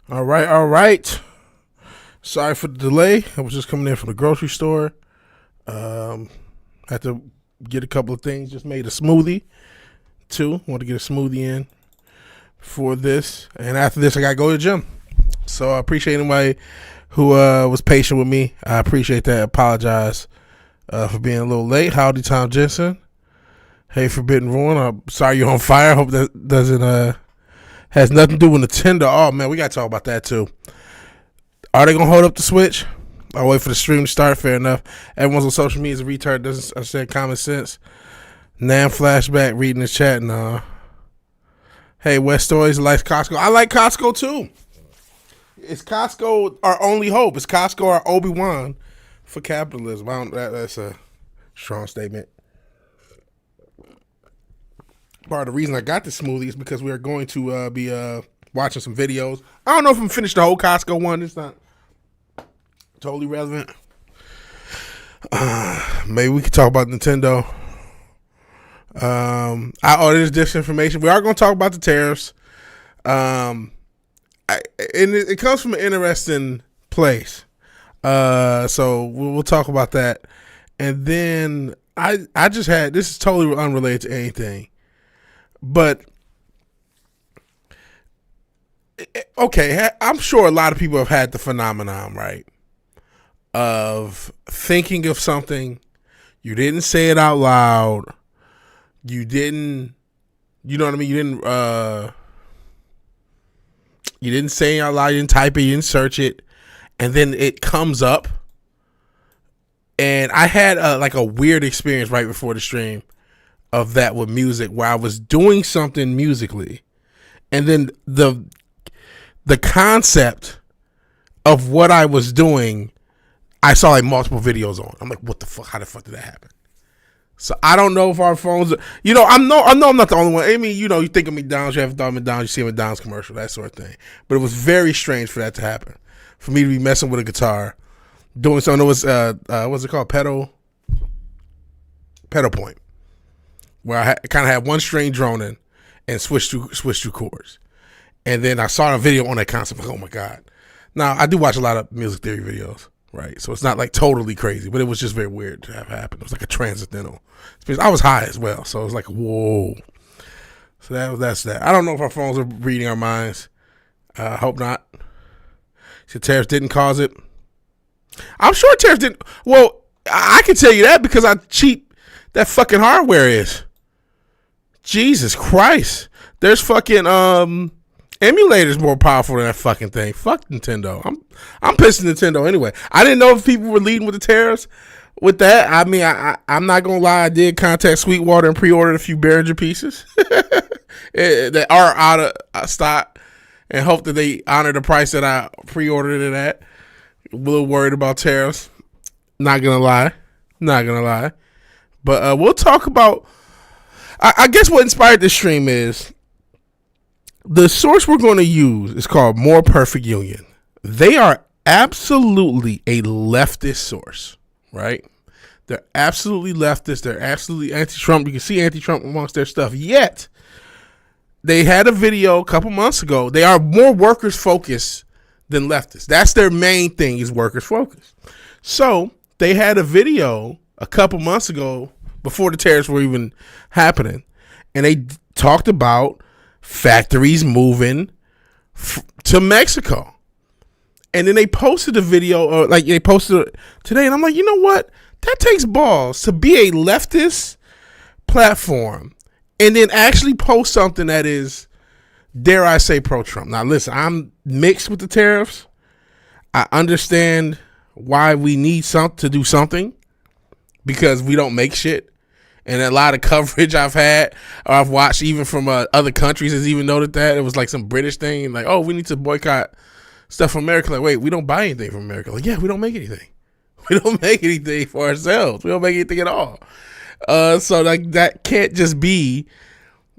All right, all right. Sorry for the delay. I was just coming in from the grocery store. Had to get a couple of things. Just made a smoothie too. Want to get a smoothie in for this, and after this, I gotta go to the gym. So I appreciate anybody who was patient with me. I appreciate that. I apologize for being a little late. Howdy, Tom Jensen. Hey, Forbidden Ruin. I'm sorry you're on fire. I hope that doesn't has nothing to do with Nintendo. Oh man, we gotta talk about that too. Are they gonna hold up the Switch? I'll wait for the stream to start. Fair enough. Everyone's on social media is a retard. Doesn't understand common sense. Nam flashback reading the chat. Nah. Hey, West Stories likes Costco. I like Costco too. Is Costco our only hope? Is Costco our Obi-Wan for capitalism? That's a strong statement. Part of the reason I got the smoothie is because we are going to be watching some videos. I don't know if I'm finished the whole Costco one. It's not totally relevant. Maybe we could talk about Nintendo. There's disinformation. We are going to talk about the tariffs. And it comes from an interesting place. So we'll talk about that. And then I just had, this is totally unrelated to anything. But, okay, I'm sure a lot of people have had the phenomenon, right, of thinking of something, you didn't say it out loud, you didn't, you know what I mean, you didn't say it out loud, you didn't type it, you didn't search it, and then it comes up. And I had a weird experience right before the stream of that with music, where I was doing something musically, and then the concept of what I was doing, I saw like multiple videos on. I'm like, what the fuck? How the fuck did that happen? So I don't know if our phones, I know I'm not the only one. I mean, you think of McDonald's, you haven't thought of McDonald's, you see a McDonald's commercial, that sort of thing. But it was very strange for that to happen. For me to be messing with a guitar, doing something that was, what's it called? Pedal point. Where I kind of had one string droning and switched through chords. And then I saw a video on that concept. Like, oh my God. Now, I do watch a lot of music theory videos, right? So it's not like totally crazy, but it was just very weird to have happened. It was like a transcendental experience. I was high as well, so it was like, whoa. So that's that. I don't know if our phones are reading our minds. I hope not. So tariffs didn't cause it. I'm sure tariffs didn't. Well, I can tell you that because how cheap that fucking hardware is. Jesus Christ. There's fucking emulators more powerful than that fucking thing. Fuck Nintendo. I'm pissed at Nintendo anyway. I didn't know if people were leading with the tariffs with that. I mean, I'm not gonna lie, I did contact Sweetwater and pre-ordered a few Behringer pieces that are out of stock, and hope that they honor the price that I pre-ordered it at. A little worried about tariffs. Not gonna lie. But we'll talk about, I guess what inspired this stream is the source we're going to use is called More Perfect Union. They are absolutely a leftist source, right? They're absolutely leftist. They're absolutely anti-Trump. You can see anti-Trump amongst their stuff. Yet, they had a video a couple months ago. They are more workers focused than leftists. That's their main thing, is workers focused. So they had a video a couple months ago before the tariffs were even happening, and they talked about factories moving to Mexico. And then they posted a video, or like they posted it today, and I'm like, you know what? That takes balls to be a leftist platform and then actually post something that is, dare I say, pro-Trump. Now, listen, I'm mixed with the tariffs. I understand why we need to do something, because we don't make shit. And a lot of coverage I've had, or I've watched even from other countries, has even noted that. It was like some British thing, like, oh, we need to boycott stuff from America. Like, wait, we don't buy anything from America. Like, yeah, we don't make anything. We don't make anything for ourselves. We don't make anything at all. So like that can't just be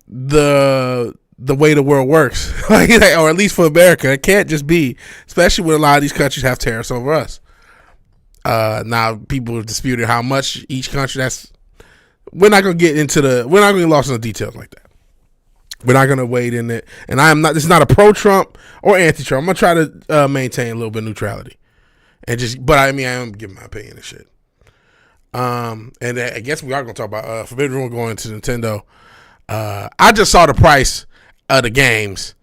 the way the world works, or at least for America. It can't just be, especially when a lot of these countries have tariffs over us. Now people have disputed how much each country. We're not gonna get lost in the details like that. We're not going to wade in it. And I am not. This is not a pro-Trump or anti-Trump. I'm going to try to maintain a little bit of neutrality. But I mean, I am giving my opinion and shit. And I guess we are going to talk about Forbidden Rumor going to Nintendo. I just saw the price of the games,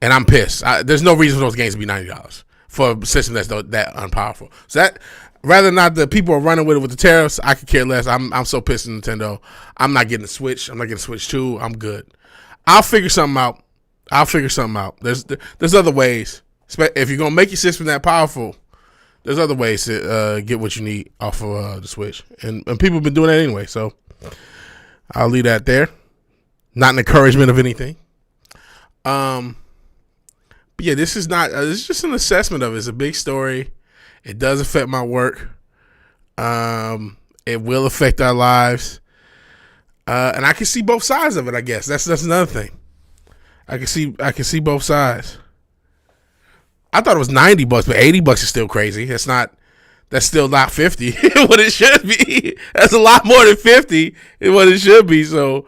and I'm pissed. There's no reason for those games to be $90 for a system that's that unpowerful. So that, rather not the people are running with it with the tariffs, I could care less. I'm so pissed at Nintendo. I'm not getting a Switch. I'm not getting a Switch 2. I'm good. I'll figure something out. There's other ways. If you're going to make your system that powerful, there's other ways to get what you need off of the Switch. And people have been doing that anyway, so I'll leave that there. Not an encouragement of anything. But yeah, this is just an assessment of it. It's a big story. It does affect my work. It will affect our lives. And I can see both sides of it, I guess. That's another thing. I can see both sides. I thought it was $90, but $80 is still crazy. That's still not 50 what it should be. That's a lot more than 50 is what it should be. So,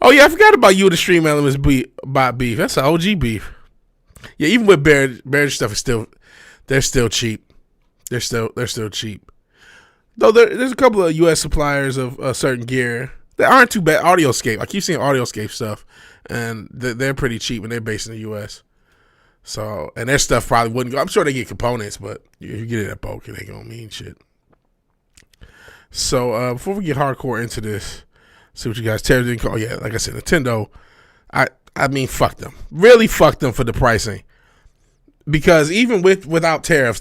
oh yeah, I forgot about you and the Stream Elements beef. That's an OG beef. Yeah, even with Bear stuff they're still cheap. They're still cheap. Though there's a couple of US suppliers of certain gear that aren't too bad. Audioscape. I keep seeing Audioscape stuff, and they're pretty cheap, and they're based in the US. So, and their stuff probably wouldn't go. I'm sure they get components, but if you get it at bulk, it ain't gonna mean shit. So, before we get hardcore into this, see what you guys Tariffs didn't call. Yeah, like I said, Nintendo. I mean, fuck them. Really, fuck them for the pricing. Because even without tariffs,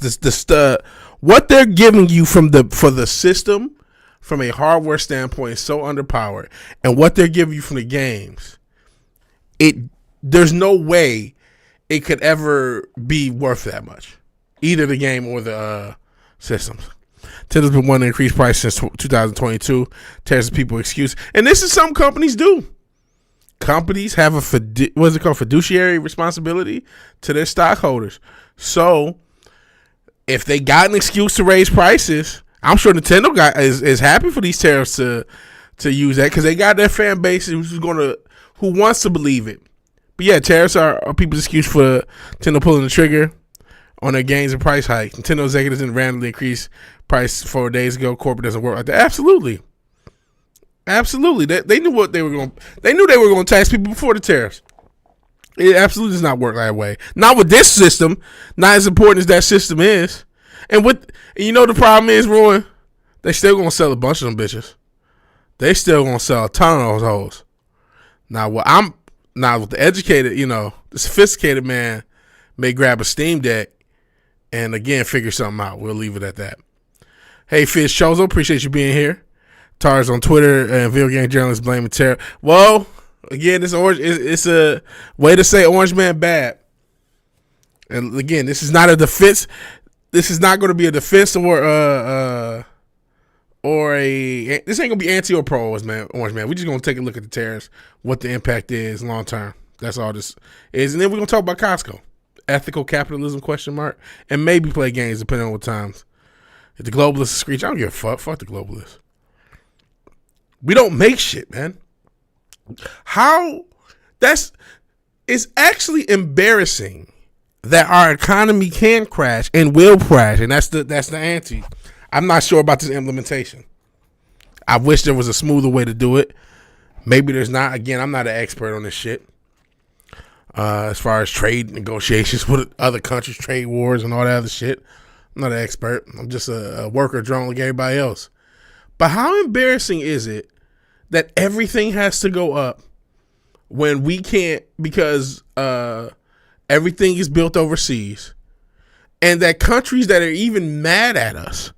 what they're giving you for the system, from a hardware standpoint, is so underpowered, and what they're giving you from the games, there's no way it could ever be worth that much, either the game or the systems. Nintendo's been wanting to increase price since 2022. Tariffs people excuse, and this is something companies do. Companies have a fiduciary responsibility to their stockholders. So if they got an excuse to raise prices, I'm sure Nintendo is happy for these tariffs to use that, because they got their fan base who wants to believe it. But yeah, tariffs are people's excuse for Nintendo pulling the trigger on their gains and price hike. Nintendo executives didn't randomly increase price 4 days ago. Corporate doesn't work like that. Absolutely. They knew what they were going. They knew they were going to tax people before the tariffs. It absolutely does not work that way. Not with this system. Not as important as that system is. And the problem is, Roy, they still going to sell a bunch of them bitches. They still going to sell a ton of those hoes. Now with the educated, the sophisticated man may grab a Steam Deck and again figure something out. We'll leave it at that. Hey, Fizz Chozo, appreciate you being here. Tars on Twitter and video game journalists blaming terror. Well, again, this orange it's a way to say Orange Man bad. And again, this is not a defense. This is not going to be a defense or this ain't gonna be anti or pro Orange Man. We're just gonna take a look at the tariffs, what the impact is long term. That's all this is, and then we're gonna talk about Costco, ethical capitalism ? And maybe play games depending on what times. If the globalists screech, I don't give a fuck. Fuck the globalists. We don't make shit, man. It's actually embarrassing that our economy can crash and will crash, and that's the ante. I'm not sure about this implementation. I wish there was a smoother way to do it. Maybe there's not. Again, I'm not an expert on this shit. As far as trade negotiations with other countries, trade wars, and all that other shit. I'm not an expert. I'm just a worker drone like everybody else. But how embarrassing is it that everything has to go up when we can't, because everything is built overseas, and that countries that are even mad at us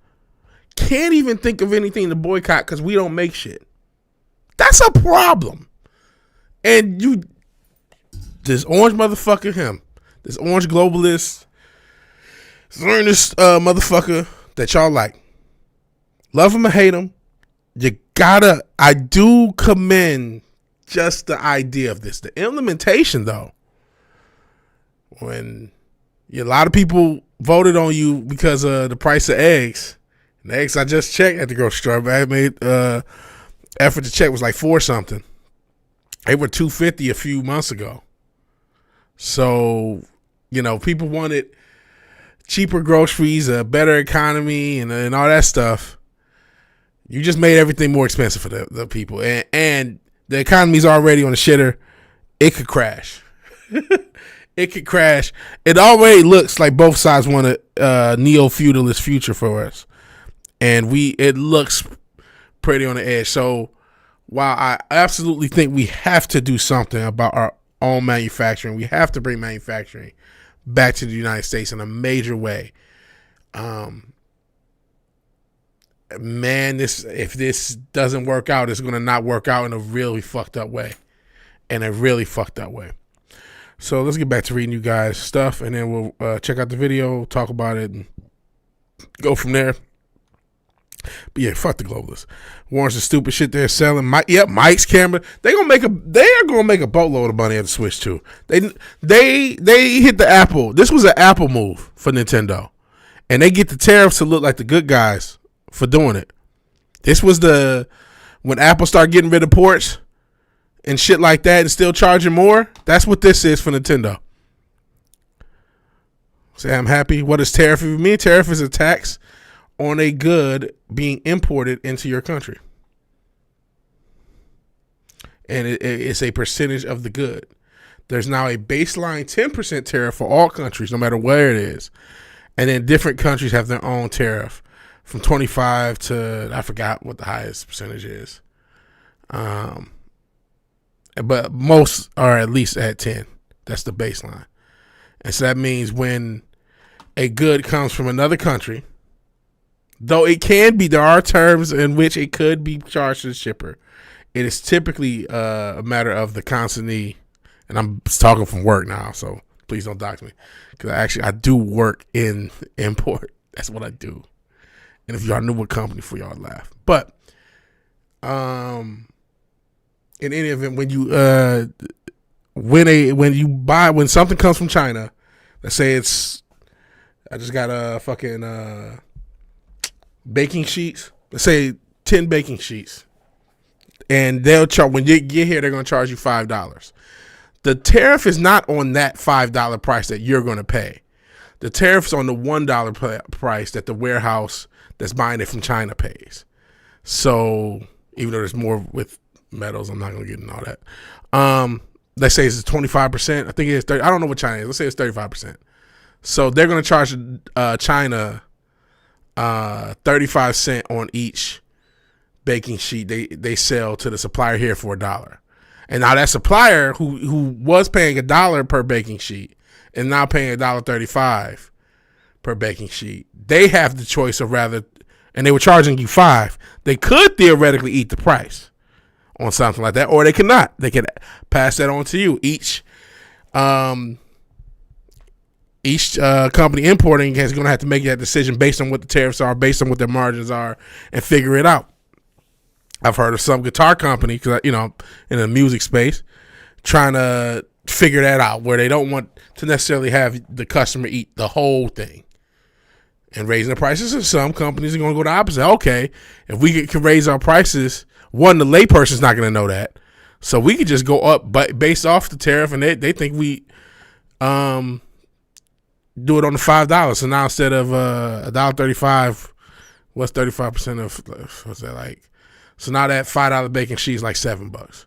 can't even think of anything to boycott because we don't make shit? That's a problem. And this orange motherfucker, this orange globalist, this motherfucker that y'all like, love him or hate him, I do commend just the idea of this. The implementation, though, when a lot of people voted on you because of the price of eggs, and the eggs I just checked at the grocery store, but I made effort to check, was like $4 something. They were $250 a few months ago. So, people wanted cheaper groceries, a better economy, and all that stuff. You just made everything more expensive for the people. And the economy's already on the shitter. It could crash. It could crash. It already looks like both sides want a neo-feudalist future for us. And it looks pretty on the edge. So while I absolutely think we have to do something about our own manufacturing, we have to bring manufacturing back to the United States in a major way. Man, if this doesn't work out, it's going to not work out in a really fucked up way. So let's get back to reading you guys stuff, and then we'll check out the video, talk about it, and go from there. But yeah, fuck the globalists. Warrants the stupid shit they're selling. Mike's camera. They are gonna make a boatload of money at the Switch too. They hit the Apple. This was an Apple move for Nintendo, and they get the tariffs to look like the good guys for doing it. This was when Apple started getting rid of ports and shit like that and still charging more. That's what this is for Nintendo. Say I'm happy. What does tariff even mean? Tariff is a tax on a good being imported into your country. And it's a percentage of the good. There's now a baseline 10% tariff for all countries, no matter where it is. And then different countries have their own tariff from 25 to, I forgot what the highest percentage is. But most are at least at 10. That's the baseline. And so that means when a good comes from another country, though there are terms in which it could be charged to the shipper, it is typically a matter of the consignee. And I'm talking from work now, so please don't dox me. Because I do work in import. That's what I do. And if y'all knew what company, for y'all laugh. But in any event, when something comes from China, let's say I just got a fucking baking sheets. Let's say 10 baking sheets, and they'll charge when you get here. They're going to charge you $5. The tariff is not on that $5 price that you're going to pay. The tariff is on the $1 price that the warehouse that's buying it from China pays. So even though there's more with metals, I'm not going to get into all that. Let's say it's 25%. I think it is 30. I don't know what China is. Let's say it's 35%. So they're going to charge China 35 cents on each baking sheet they sell to the supplier here for $1. And now that supplier who was paying $1 per baking sheet and now paying $1.35 per baking sheet, they have the choice of and they were charging you $5. They could theoretically eat the price on something like that, or they could not. They could pass that on to you. Each company importing is going to have to make that decision based on what the tariffs are, based on what their margins are, and figure it out. I've heard of some guitar company, because in the music space, trying to figure that out, where they don't want to necessarily have the customer eat the whole thing and raising the prices. And some companies are going to go the opposite. Okay, if we can raise our prices, the layperson's not going to know that, so we could just go up, but based off the tariff, and they think we do it on the $5. So now instead of $1.35, what's 35% of, what's that like? So now that $5 baking sheet is like $7.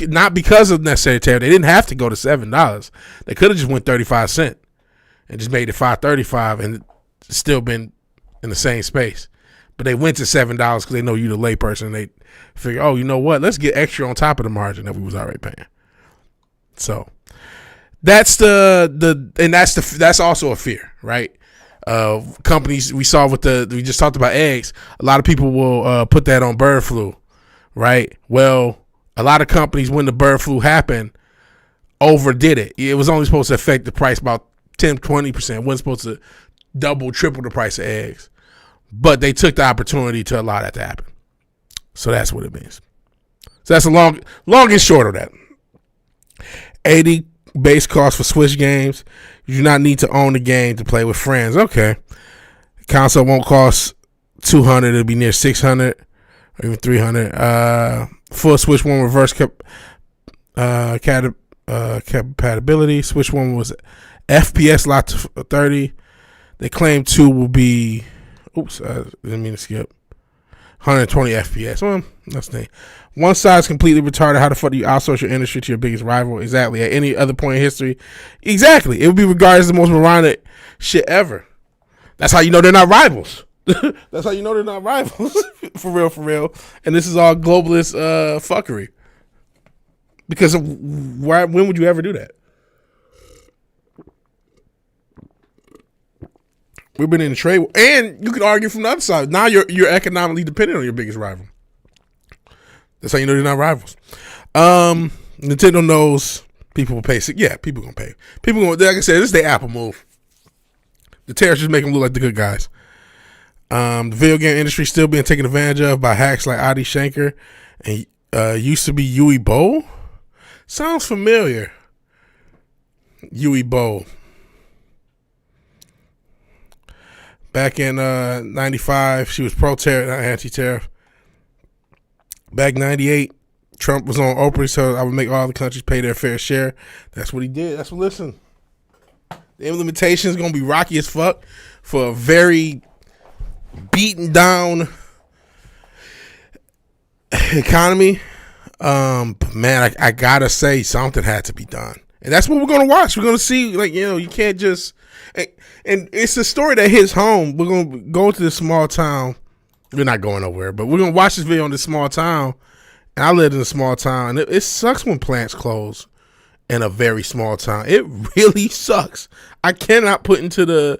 Not because of necessary tariff. They didn't have to go to $7. They could have just went 35 cents and just made it $5.35 and still been in the same space. But they went to $7 because they know you the layperson. And they figure, oh, you know what? Let's get extra on top of the margin that we was already paying. So that's that's also a fear, right? Companies we saw we just talked about eggs. A lot of people will put that on bird flu, right? Well, a lot of companies, when the bird flu happened, overdid it. It was only supposed to affect the price about 10-20%. It wasn't supposed to double, triple the price of eggs. But they took the opportunity to allow that to happen. So that's what it means. So that's a long and short of that. 80 base cost for Switch games. You do not need to own the game to play with friends. Okay. The console won't cost $200. It'll be near $600 or even $300. full Switch 1 reverse compatibility. Switch 1 was FPS lock to 30. They claim 2 will be. Oops, I didn't mean to skip. 120 FPS. Well, that's the thing. One side's completely retarded. How the fuck do you outsource your industry to your biggest rival? Exactly. At any other point in history, exactly. It would be regarded as the most moronic shit ever. That's how you know they're not rivals. That's how you know they're not rivals. For real, for real. And this is all globalist fuckery. Because when would you ever do that? We've been in a trade, and you could argue from the other side. Now you're economically dependent on your biggest rival. That's how you know they're not rivals. Nintendo knows people will pay. Yeah, people gonna pay. People gonna, like I said, this is their Apple move. The tariffs just make them look like the good guys. The video game industry still being taken advantage of by hacks like Adi Shankar and used to be Yui Bo. Sounds familiar. Yui Bo. Back in 95, she was pro-tariff, not anti-tariff. Back in 98, Trump was on Oprah, so I would make all the countries pay their fair share. That's what he did. That's what, listen. The implementation is going to be rocky as fuck for a very beaten down economy. But man, I got to say something had to be done. And that's what we're going to watch. We're going to see, like, you know, you can't just... And it's a story that hits home. We're going to go to this small town. We're not going nowhere, but we're going to watch this video in this small town. And I lived in a small town. And it sucks when plants close in a very small town. It really sucks. I cannot put into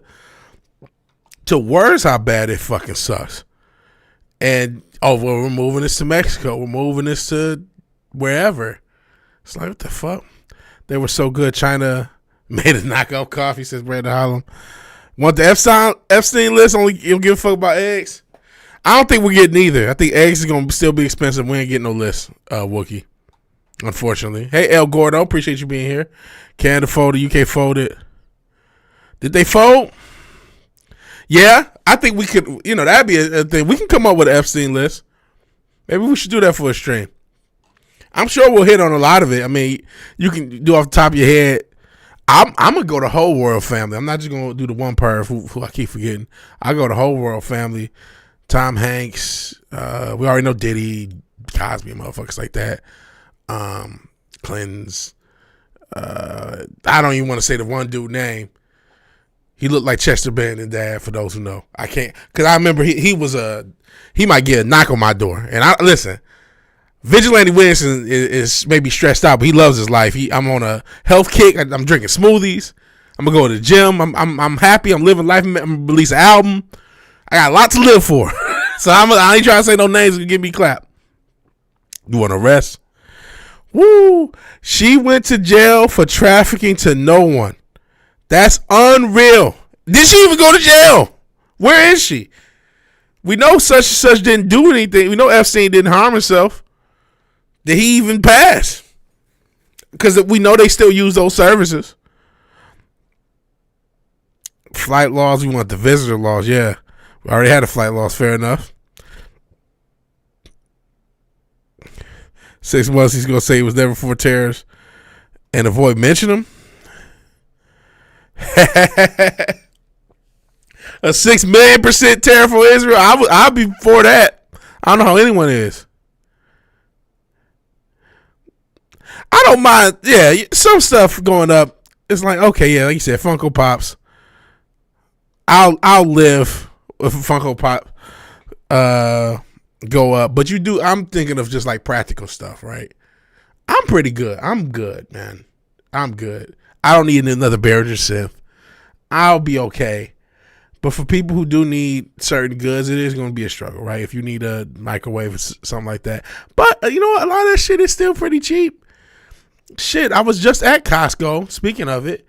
words how bad it fucking sucks. And, well, we're moving this to Mexico. We're moving this to wherever. It's like, what the fuck? They were so good. China made a knockout coffee, says Brandon Hollum. Want the Epstein list? Only you'll give a fuck about eggs? I don't think we're getting either. I think eggs is going to still be expensive. We ain't getting no list, Wookie. Unfortunately. Hey, El Gordo. Appreciate you being here. Canada folded. UK folded. Did they fold? Yeah. I think we could, you know, that'd be a thing. We can come up with an Epstein list. Maybe we should do that for a stream. I'm sure we'll hit on a lot of it. I mean, you can do off the top of your head. I'm going to go the whole Royal family. I'm not just going to do the one perv who I keep forgetting. I go the whole Royal family. Tom Hanks. We already know Diddy, Cosby, motherfuckers like that. Clinton's. I don't even want to say the one dude name. He looked like Chester Bennington dad, for those who know. I can't, because I remember he might get a knock on my door. And listen, Vigilante Williamson is maybe stressed out, but he loves his life. I'm on a health kick. I'm drinking smoothies. I'm gonna go to the gym. I'm happy. I'm living life. I'm gonna release an album. I got a lot to live for. So I ain't trying to say no names to get me clapped. You want to rest? Woo! She went to jail for trafficking to no one. That's unreal. Did she even go to jail? Where is she? We know such and such didn't do anything. We know Epstein didn't harm himself. Did he even pass? Because we know they still use those services. Flight laws, we want the visitor laws. Yeah, we already had the flight laws. Fair enough. 6 months, he's going to say he was never for terrorists and avoid mentioning them. A 6 million% tariff for Israel. I'll be for that. I don't know how anyone is. I don't mind. Yeah, some stuff going up. It's like, okay, yeah, like you said, Funko Pops. I'll live with Funko Pop go up, but I'm thinking of just like practical stuff, right? I'm pretty good. I'm good, man. I'm good. I don't need another Behringer Synth. I'll be okay. But for people who do need certain goods, it is going to be a struggle, right? If you need a microwave or something like that. But you know what? A lot of that shit is still pretty cheap. Shit, I was just at Costco, speaking of it,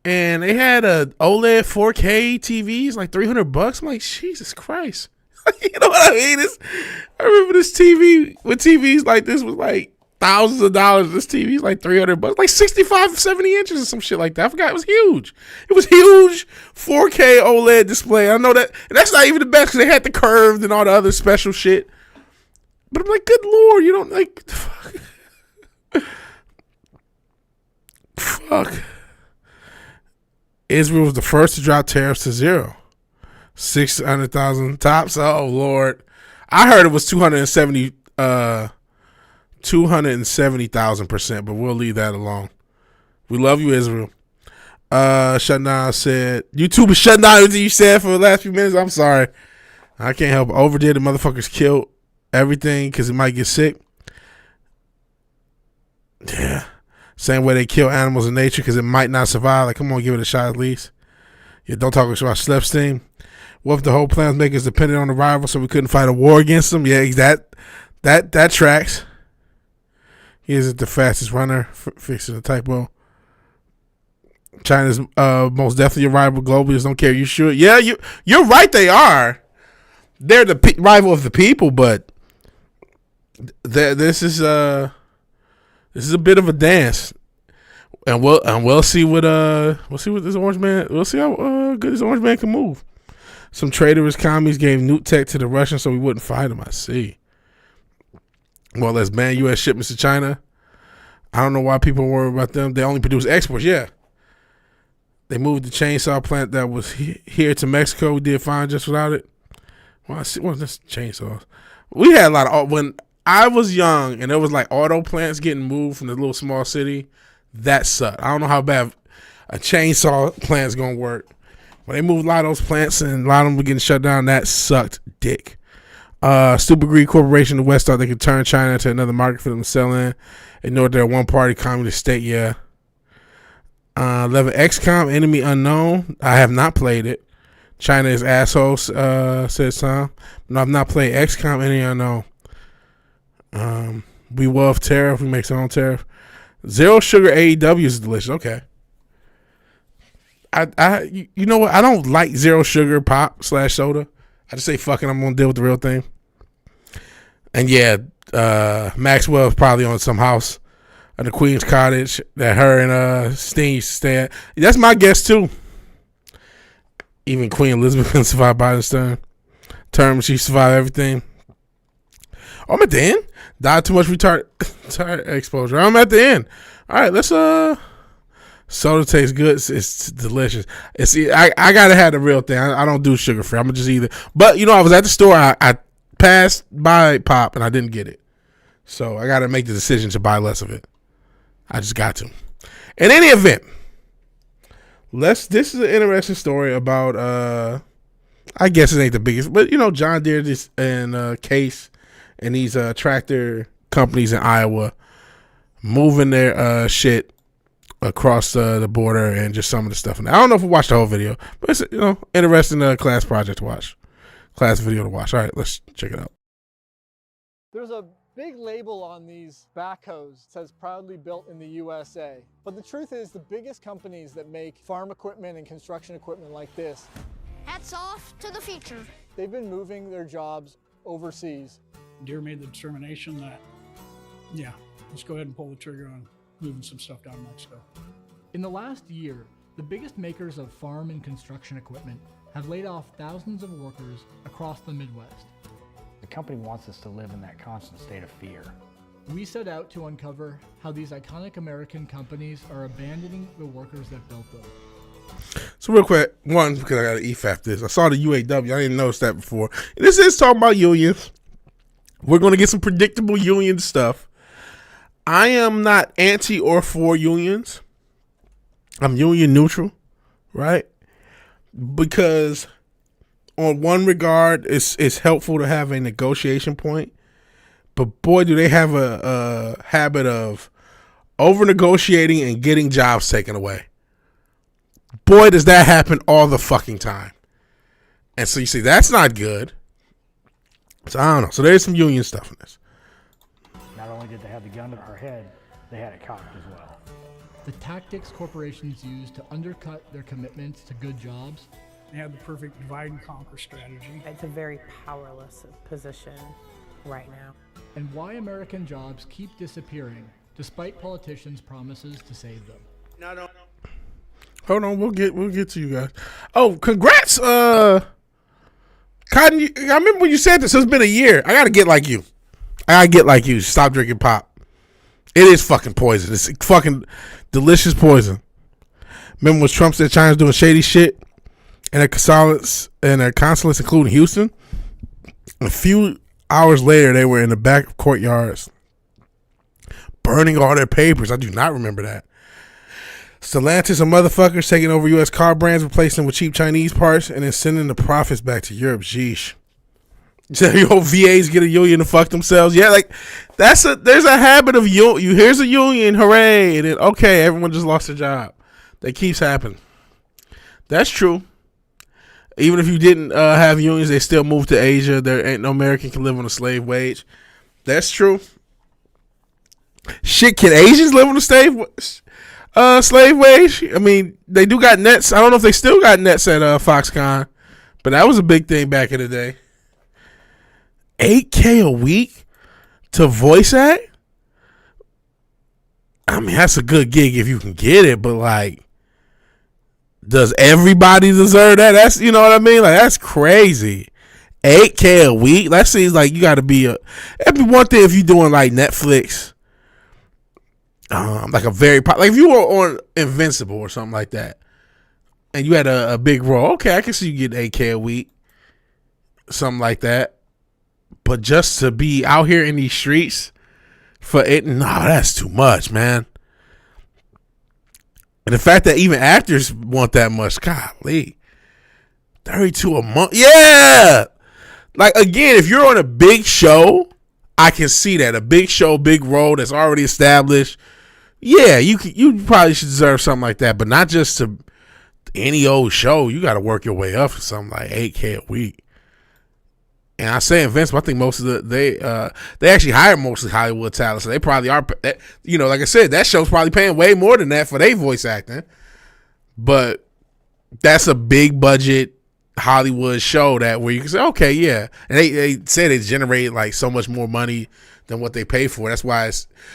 and they had a OLED 4K TVs, like $300. I'm like, Jesus Christ. You know what I mean? I remember this TV, with TVs like this was like thousands of dollars. This TV's like $300, like 65, 70 inches or some shit like that. I forgot. It was huge. It was huge 4K OLED display. I know that. And that's not even the best because they had the curved and all the other special shit. But I'm like, good Lord, you don't like. Fuck. Israel was the first to drop tariffs to zero. 600,000 tops. Oh Lord, I heard it was 270,000%, but we'll leave that alone. We love you, Israel. Shutdown said YouTube is shutting down everything you said for the last few minutes. I'm sorry, I can't help it. Overdid. The motherfuckers killed everything because it might get sick. Yeah, same way they kill animals in nature because it might not survive. Like, come on, give it a shot at least. Yeah, don't talk about Schleppstein. What if the whole plan was making us dependent on the rival so we couldn't fight a war against them? Yeah, that tracks. He isn't the fastest runner. Fixing the typo. China's most definitely a rival globally. Just don't care. You sure? Yeah, you're right. They are. They're the rival of the people, but this is a bit of a dance, and we'll see what this orange man. We'll see how good this orange man can move. Some traitorous commies gave nuke tech to the Russians so we wouldn't fight them. I see. Well, let's ban U.S. shipments to China. I don't know why people worry about them. They only produce exports. Yeah. They moved the chainsaw plant that was here to Mexico. We did fine just without it. Well, I see. What's this chainsaws? We had a lot of, when I was young and there was like auto plants getting moved from the little small city. That sucked. I don't know how bad a chainsaw plant's going to work. When they moved a lot of those plants and a lot of them were getting shut down, that sucked dick. Stupid greed corporation in the West thought they could turn China into another market for them to sell in. Ignored their one-party communist state, yeah. 11 XCOM, Enemy Unknown. I have not played it. China is assholes, says Tom. No, I've not played XCOM, Enemy Unknown. We love tariff. We make our own tariff. Zero sugar AEW is delicious. Okay. You know what? I don't like zero sugar pop / soda. I just say fuck it. I'm gonna deal with the real thing. And yeah, Maxwell is probably on some house at the Queen's Cottage that her and Sting used to stay at. That's my guess too. Even Queen Elizabeth couldn't survive Biden's term. She survived everything. I'm at the end. Died too much retard exposure. I'm at the end. All right, let's soda tastes good. It's delicious. I gotta have the real thing. I don't do sugar free. I'm gonna just either. But you know, I was at the store. I passed by pop and I didn't get it, so I gotta make the decision to buy less of it. I just got to. In any event, this is an interesting story about. I guess it ain't the biggest, but you know, John Deere and Case and these tractor companies in Iowa moving their shit across the border and just some of the stuff. And I don't know if we watched the whole video, but it's, you know, interesting class project to watch, class video to watch. All right, let's check it out. There's a big label on these backhoes that says proudly built in the USA. But the truth is the biggest companies that make farm equipment and construction equipment like this, hats off to the future. They've been moving their jobs overseas. Deere made the determination that, yeah, let's go ahead and pull the trigger on moving some stuff down to Mexico. In the last year, the biggest makers of farm and construction equipment have laid off thousands of workers across the Midwest. The company wants us to live in that constant state of fear. We set out to uncover how these iconic American companies are abandoning the workers that built them. So real quick, one, because I got to EFAP this. I saw the UAW. I didn't notice that before. This is talking about unions. We're going to get some predictable union stuff. I am not anti or for unions. I'm union neutral, right? Because on one regard, it's helpful to have a negotiation point. But boy, do they have a habit of over-negotiating and getting jobs taken away. Boy, does that happen all the fucking time. And so you see, that's not good. So I don't know. So there's some union stuff in this. Not only did they have the gun to our head, they had it cocked as well. The tactics corporations use to undercut their commitments to good jobs. They had the perfect divide and conquer strategy. It's a very powerless position right now. And why American jobs keep disappearing despite politicians' promises to save them. No. Hold on, we'll get to you guys. Oh, congrats, Cotton. I remember when you said this. It's been a year. I gotta get like you. I get like you. Stop drinking pop. It is fucking poison. It's fucking delicious poison. Remember when Trump said China's doing shady shit in their consulates, including Houston? A few hours later, they were in the back courtyards burning all their papers. I do not remember that. Stellantis and motherfuckers taking over U.S. car brands, replacing them with cheap Chinese parts, and then sending the profits back to Europe. Sheesh. So your whole VAs get a union to fuck themselves. Yeah, like there's a habit of here's a union, hooray, and then okay, everyone just lost their job. That keeps happening. That's true. Even if you didn't have unions, they still moved to Asia. There ain't no American can live on a slave wage. That's true. Shit, can Asians live on a slave wage? I mean, they do got nets. I don't know if they still got nets at Foxconn, but that was a big thing back in the day. $8,000 a week to voice act? I mean, that's a good gig if you can get it, but like, does everybody deserve that? That's, you know what I mean? Like, that's crazy. $8,000 a week? That seems like you got to be it'd be one thing if you're doing like Netflix, like if you were on Invincible or something like that, and you had a big role. Okay, I can see you get $8,000 a week, something like that. But just to be out here in these streets for it, no, that's too much, man. And the fact that even actors want that much, golly, $32 a month, yeah. Like again, if you're on a big show, I can see that a big show, big role that's already established. Yeah, you probably should deserve something like that, but not just to any old show. You got to work your way up for something like $8,000 a week. And I say Invincible, I think most of they actually hire mostly Hollywood talent, so they probably are. You know, like I said, that show's probably paying way more than that for their voice acting. But that's a big budget Hollywood show that where you can say, okay, yeah. And they say they generate like so much more money than what they pay for. That's why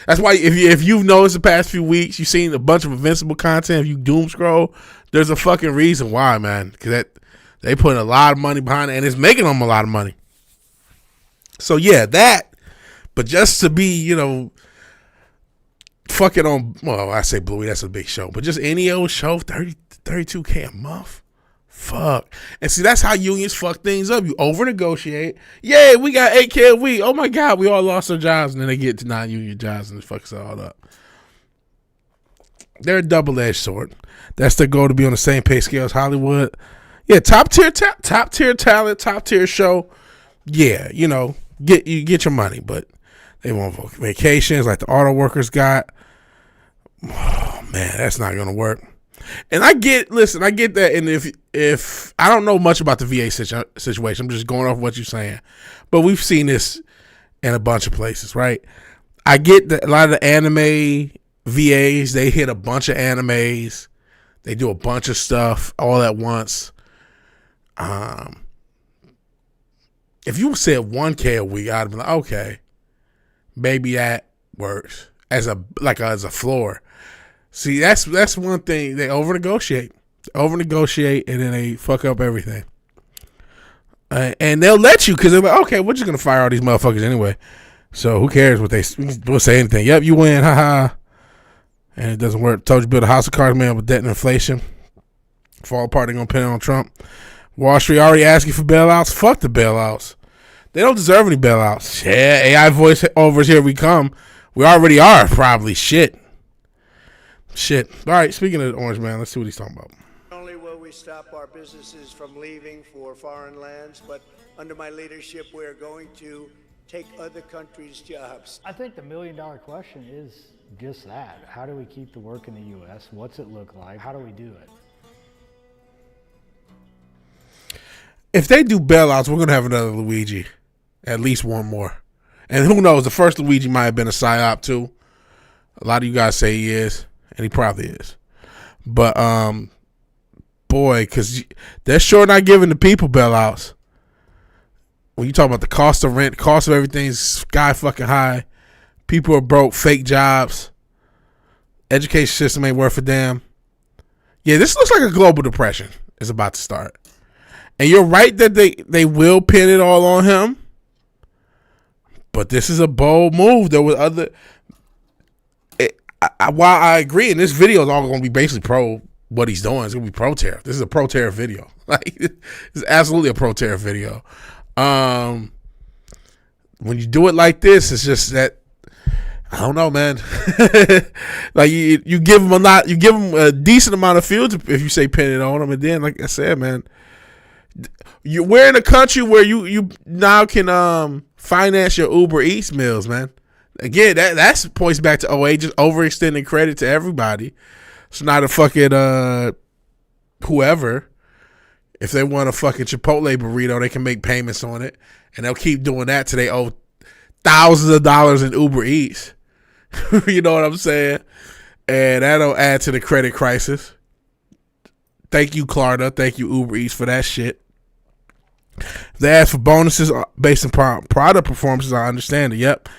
if you've noticed the past few weeks, you've seen a bunch of Invincible content. If you doom scroll, there's a fucking reason why, man. Because they put a lot of money behind it, and it's making them a lot of money. So yeah, that. But just to be, you know, fucking on, well, I say Bluey, that's a big show, but just any old show, $32,000 a month. Fuck. And see, that's how unions fuck things up. You over negotiate. Yeah, we got $8,000 a week. Oh my God, we all lost our jobs, and then they get to non-union jobs and it fucks it all up. They're a double-edged sword. That's their goal, to be on the same pay scale as Hollywood. Yeah, top tier talent, top tier show. Yeah, you know, get your money, but they want vacations like the auto workers got. Oh man, that's not gonna work. And I get that. And if I don't know much about the VA situation, I'm just going off what you're saying, but we've seen this in a bunch of places, right? I get that a lot of the anime VAs, they hit a bunch of animes, they do a bunch of stuff all at once. If you said $1,000 a week, I'd be like, okay, maybe that works as a floor. See, that's one thing. They over negotiate, and then they fuck up everything. And they'll let you because they're like, okay, we're just gonna fire all these motherfuckers anyway. So who cares what we'll say anything? Yep, you win, haha. And it doesn't work. Told you build a house of cards, man, with debt and inflation. Fall apart, they're gonna pin it on Trump. Wall Street already asking for bailouts. Fuck the bailouts. They don't deserve any bailouts. Yeah, AI voice overs, here we come. We already are, probably. Shit. All right, speaking of Orange Man, let's see what he's talking about. Not only will we stop our businesses from leaving for foreign lands, but under my leadership, we're going to take other countries' jobs. I think the $1 million question is just that. How do we keep the work in the U.S.? What's it look like? How do we do it? If they do bailouts, we're going to have another Luigi. At least one more. And who knows, the first Luigi might have been a psyop too. A lot of you guys say he is, and he probably is. But, boy, because they're sure not giving the people bailouts. When you talk about the cost of rent, cost of everything's sky fucking high. People are broke, fake jobs. Education system ain't worth a damn. Yeah, this looks like a global depression is about to start. And you're right that they will pin it all on him. But this is a bold move. There was other. While I agree, and this video is all going to be basically pro what he's doing. It's going to be pro tariff. This is a pro tariff video. Like, it's absolutely a pro tariff video. When you do it like this, it's just that, I don't know, man. Like, you give them a lot, you give them a decent amount of fuel if you say pin it on them, and then, like I said, man, we're in a country where you now can finance your Uber Eats meals, man. Again, that's points back to '08, just overextending credit to everybody. It's not a fucking whoever. If they want a fucking Chipotle burrito, they can make payments on it, and they'll keep doing that till they owe thousands of dollars in Uber Eats. You know what I'm saying? And that'll add to the credit crisis. Thank you, Klarna. Thank you, Uber Eats, for that shit. If they ask for bonuses based upon product performances, I understand it. Yep.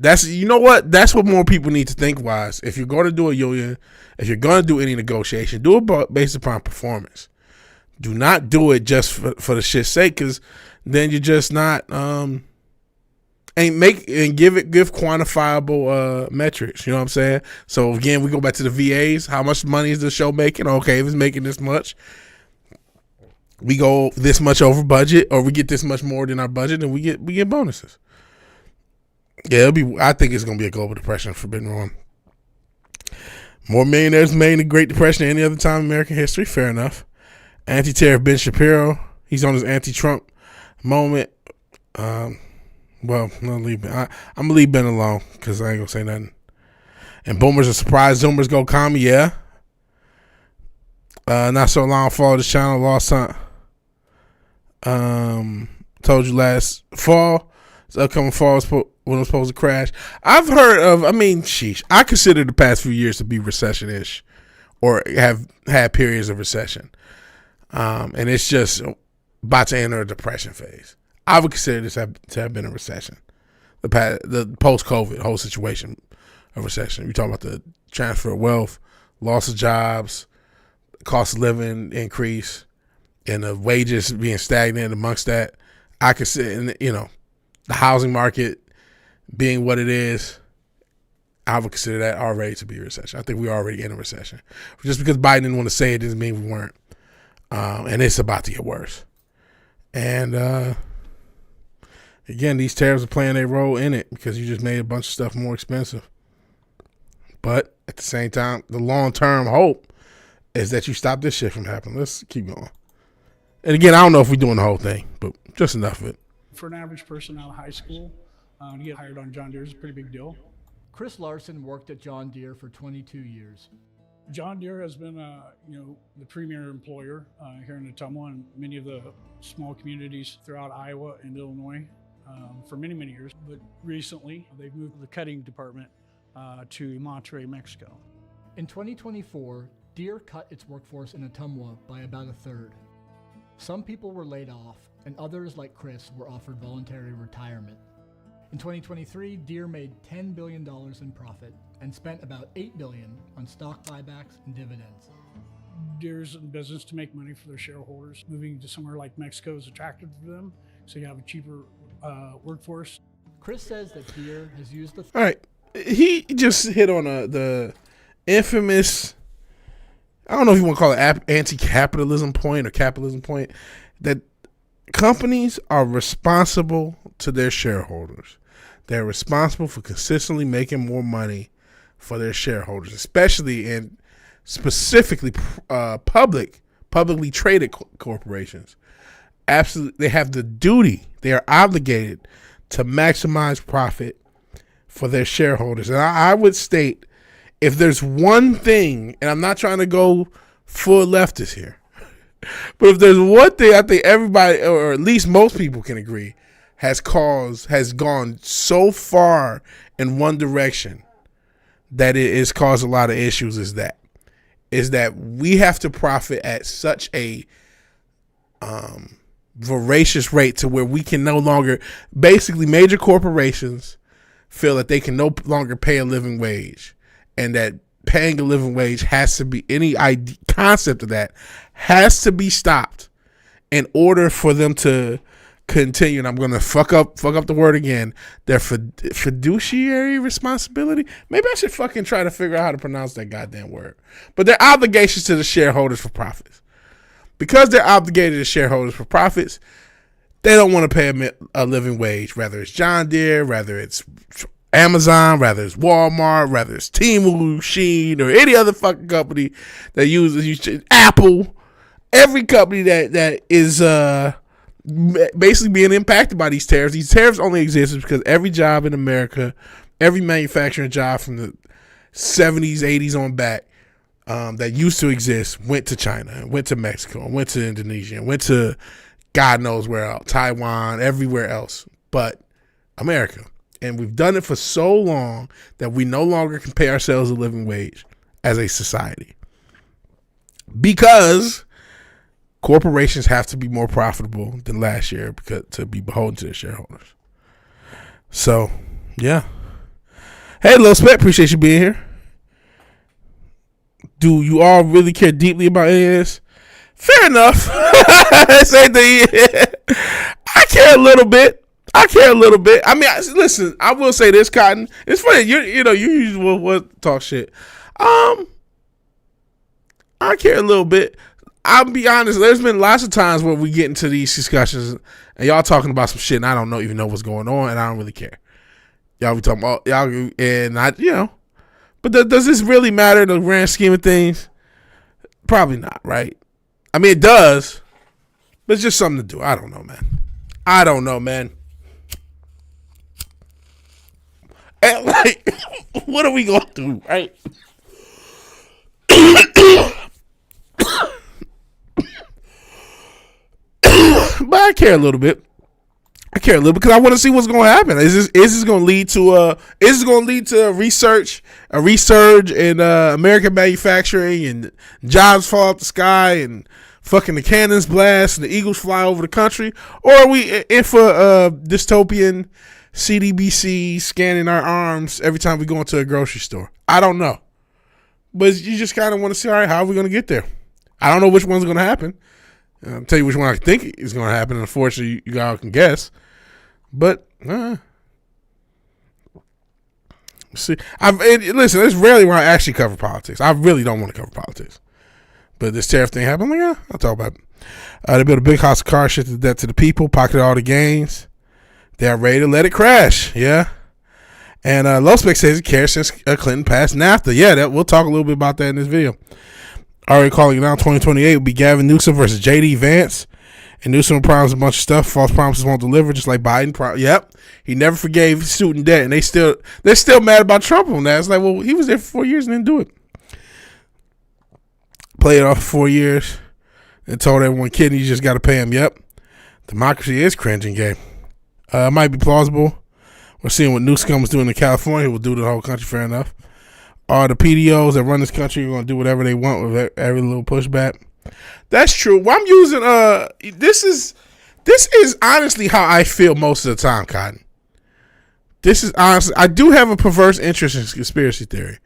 You know what? That's what more people need to think wise. If you're going to do a union, if you're going to do any negotiation, do it based upon performance. Do not do it just for the shit's sake, because then you're just not give quantifiable metrics. You know what I'm saying? So again, we go back to the VAs. How much money is the show making? Okay, if it's making this much, we go this much over budget, or we get this much more than our budget, and we get bonuses. Yeah, I think it's gonna be a global depression, forbidden wrong. More millionaires made in the Great Depression than any other time in American history. Fair enough. Anti-tariff Ben Shapiro. He's on his anti-Trump moment. Well, I'm gonna leave Ben alone because I ain't gonna say nothing. And boomers are surprised Zoomers go commie. Yeah. Not so long follow this channel. Lost time. Told you last fall. This upcoming fall is when it was supposed to crash. I've heard of, I consider the past few years to be recession-ish, or have had periods of recession. And it's just about to enter a depression phase. I would consider this to have been a recession. The post-COVID whole situation of recession. You're talking about the transfer of wealth, loss of jobs, cost of living increase, and the wages being stagnant amongst that. I consider, the housing market being what it is, I would consider that already to be a recession. I think we're already in a recession. Just because Biden didn't want to say it doesn't mean we weren't. And it's about to get worse. And again, these tariffs are playing a role in it because you just made a bunch of stuff more expensive. But at the same time, the long-term hope is that you stop this shit from happening. Let's keep going. And again, I don't know if we're doing the whole thing, but just enough of it. For an average person out of high school, to get hired on John Deere is a pretty big deal. Chris Larson worked at John Deere for 22 years. John Deere has been, the premier employer here in Ottumwa and many of the small communities throughout Iowa and Illinois for many, many years. But recently, they've moved the cutting department to Monterrey, Mexico. In 2024, Deere cut its workforce in Ottumwa by about a third. Some people were laid off, and others, like Chris, were offered voluntary retirement. In 2023, Deere made $10 billion in profit and spent about $8 billion on stock buybacks and dividends. Deere's in business to make money for their shareholders. Moving to somewhere like Mexico is attractive to them, so you have a cheaper workforce. Chris says that Deere has used the... All right. He just hit on the infamous, I don't know if you want to call it anti-capitalism point or capitalism point, that companies are responsible to their shareholders. They're responsible for consistently making more money for their shareholders, especially and specifically publicly traded corporations. Absolutely, they have the duty. They are obligated to maximize profit for their shareholders. And I would state, if there's one thing, and I'm not trying to go full leftist here, but if there's one thing I think everybody, or at least most people can agree, has gone so far in one direction that it has caused a lot of issues, is that we have to profit at such a voracious rate to where we can no longer, basically major corporations feel that they can no longer pay a living wage, and that paying a living wage has to be, any concept of that has to be stopped in order for them to continue, and I'm going to fuck up the word again, their fiduciary responsibility. Maybe I should fucking try to figure out how to pronounce that goddamn word. But their obligations to the shareholders for profits. Because they're obligated to shareholders for profits, they don't want to pay a living wage, whether it's John Deere, whether it's Amazon, whether it's Walmart, whether it's Temu, Shein, or any other fucking company that uses Apple. Every company that is basically being impacted by these tariffs. These tariffs only exist because every job in America, every manufacturing job from the 70s, 80s on back that used to exist went to China, went to Mexico, went to Indonesia, went to God knows where else, Taiwan, everywhere else but America. And we've done it for so long that we no longer can pay ourselves a living wage as a society. Because corporations have to be more profitable than last year to be beholden to their shareholders. So, yeah. Hey, Lil Spec, appreciate you being here. Do you all really care deeply about any of this? Fair enough. Same thing. I care a little bit. I mean, listen, I will say this, Cotton. It's funny. You usually will talk shit. I care a little bit. I'll be honest, there's been lots of times where we get into these discussions and y'all talking about some shit and I don't even know what's going on and I don't really care. Y'all be talking about y'all and I, but does this really matter in the grand scheme of things? Probably not, right? I mean, it does, but it's just something to do. I don't know, man. And like, what are we going to do, right? But I care a little bit. Because I want to see what's going to happen. Is this going to lead to a resurge in American manufacturing and jobs fall out the sky and fucking the cannons blast and the eagles fly over the country? Or are we in for a dystopian CDBC scanning our arms every time we go into a grocery store? I don't know. But you just kind of want to see, all right, how are we going to get there? I don't know which one's going to happen. I'll tell you which one I think is going to happen. Unfortunately, you guys can guess. But, see, listen, it's rarely when I actually cover politics. I really don't want to cover politics. But this tariff thing happened. I'm like, yeah, I'll talk about it. They built a big house of cards, shifted the debt to the people, pocketed all the gains. They're ready to let it crash. Yeah. And Low Spec says he cares since Clinton passed NAFTA. Yeah, we'll talk a little bit about that in this video. Already calling it now, 2028 will be Gavin Newsom versus J.D. Vance. And Newsom promised a bunch of stuff. False promises won't deliver, just like Biden. Yep. He never forgave student debt, and they're still mad about Trump on that. It's like, well, he was there for 4 years and didn't do it. Played it off for 4 years and told everyone, kid, you just got to pay him. Yep. Democracy is cringing game. Might be plausible. We're seeing what Newsom is doing in California. We'll do to the whole country, fair enough. The PDOs that run this country are going to do whatever they want with every little pushback. That's true. Well, I'm using this is honestly how I feel most of the time, Cotton. This is honestly, I do have a perverse interest in conspiracy theory,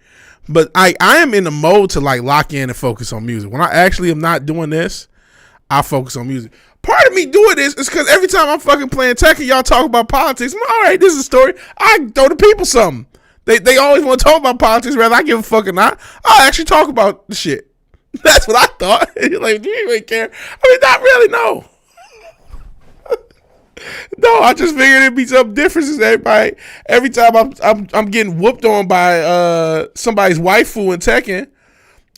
but I am in the mode to like lock in and focus on music. When I actually am not doing this, I focus on music. Part of me doing this is because every time I'm fucking playing Tekken, y'all talk about politics. I'm like, all right, this is a story. I throw the people something. They always want to talk about politics, whether I give a fuck or not. I'll actually talk about the shit. That's what I thought. You're like, do you even care? I mean, not really, no. No, I just figured it'd be some differences. Every time I'm getting whooped on by somebody's waifu in Tekken,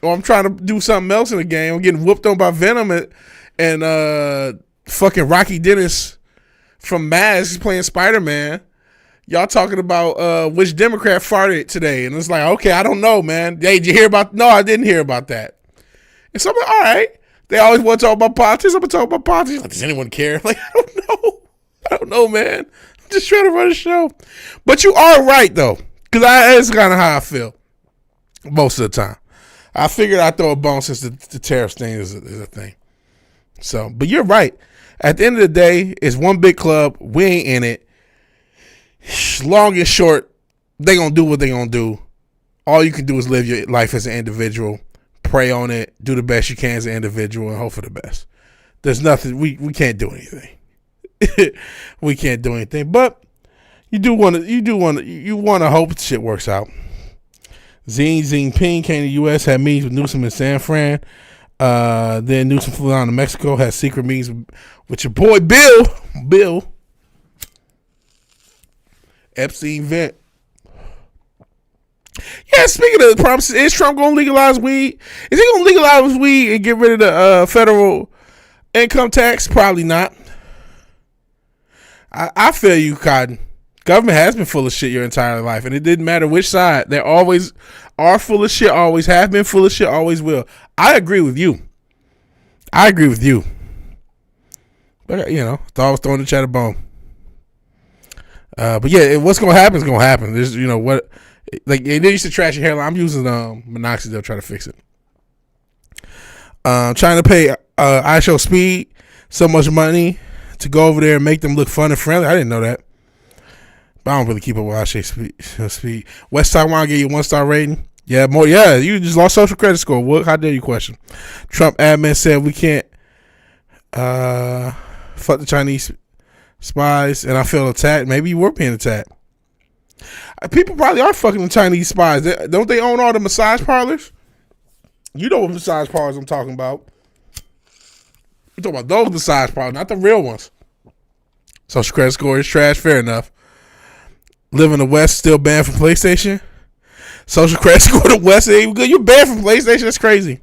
or I'm trying to do something else in the game, I'm getting whooped on by Venom and fucking Rocky Dennis from Maz. He's playing Spider-Man. Y'all talking about which Democrat farted today. And it's like, okay, I don't know, man. Hey, did you hear about? No, I didn't hear about that. And so I'm like, all right. They always want to talk about politics. I'm going to talk about politics. Like, does anyone care? Like, I don't know, man. I'm just trying to run a show. But you are right, though. Because that's kind of how I feel most of the time. I figured I'd throw a bone since the tariffs thing is a thing. So, but you're right. At the end of the day, it's one big club. We ain't in it. Long and short, they gonna do what they gonna do. All you can do is live your life as an individual, pray on it, do the best you can as an individual, and hope for the best. There's nothing, we can't do anything. we can't do anything. But you want to hope shit works out. Xi Jinping came to the U.S., had meetings with Newsom in San Fran. Then Newsom flew down to Mexico, had secret meetings with your boy Bill. Epstein vent. Yeah, speaking of the promises, is Trump going to legalize weed? Is he going to legalize weed and get rid of the federal income tax? Probably not. I feel you, Cotton. Government has been full of shit your entire life, and it didn't matter which side. They always are full of shit, always have been full of shit, always will. I agree with you. But, thought I was throwing the chat a bone. But yeah, what's going to happen is going to happen. There's, what, like, they used to trash your hairline. I'm using minoxidil to try to fix it. Trying to pay iShow Speed so much money to go over there and make them look fun and friendly. I didn't know that. But I don't really keep up with iShow Speed. West Taiwan gave you a 1-star rating. Yeah, more. Yeah, you just lost social credit score. What? How dare you question? Trump admin said we can't fuck the Chinese spies, and I feel attacked. Maybe you were being attacked. People probably are fucking the Chinese spies. Don't they own all the massage parlors? You know what massage parlors I'm talking about. I'm talking about those massage parlors, not the real ones. Social credit score is trash. Fair enough. Live in the West, still banned from PlayStation. Social credit score in the West ain't even good. You're banned from PlayStation. That's crazy.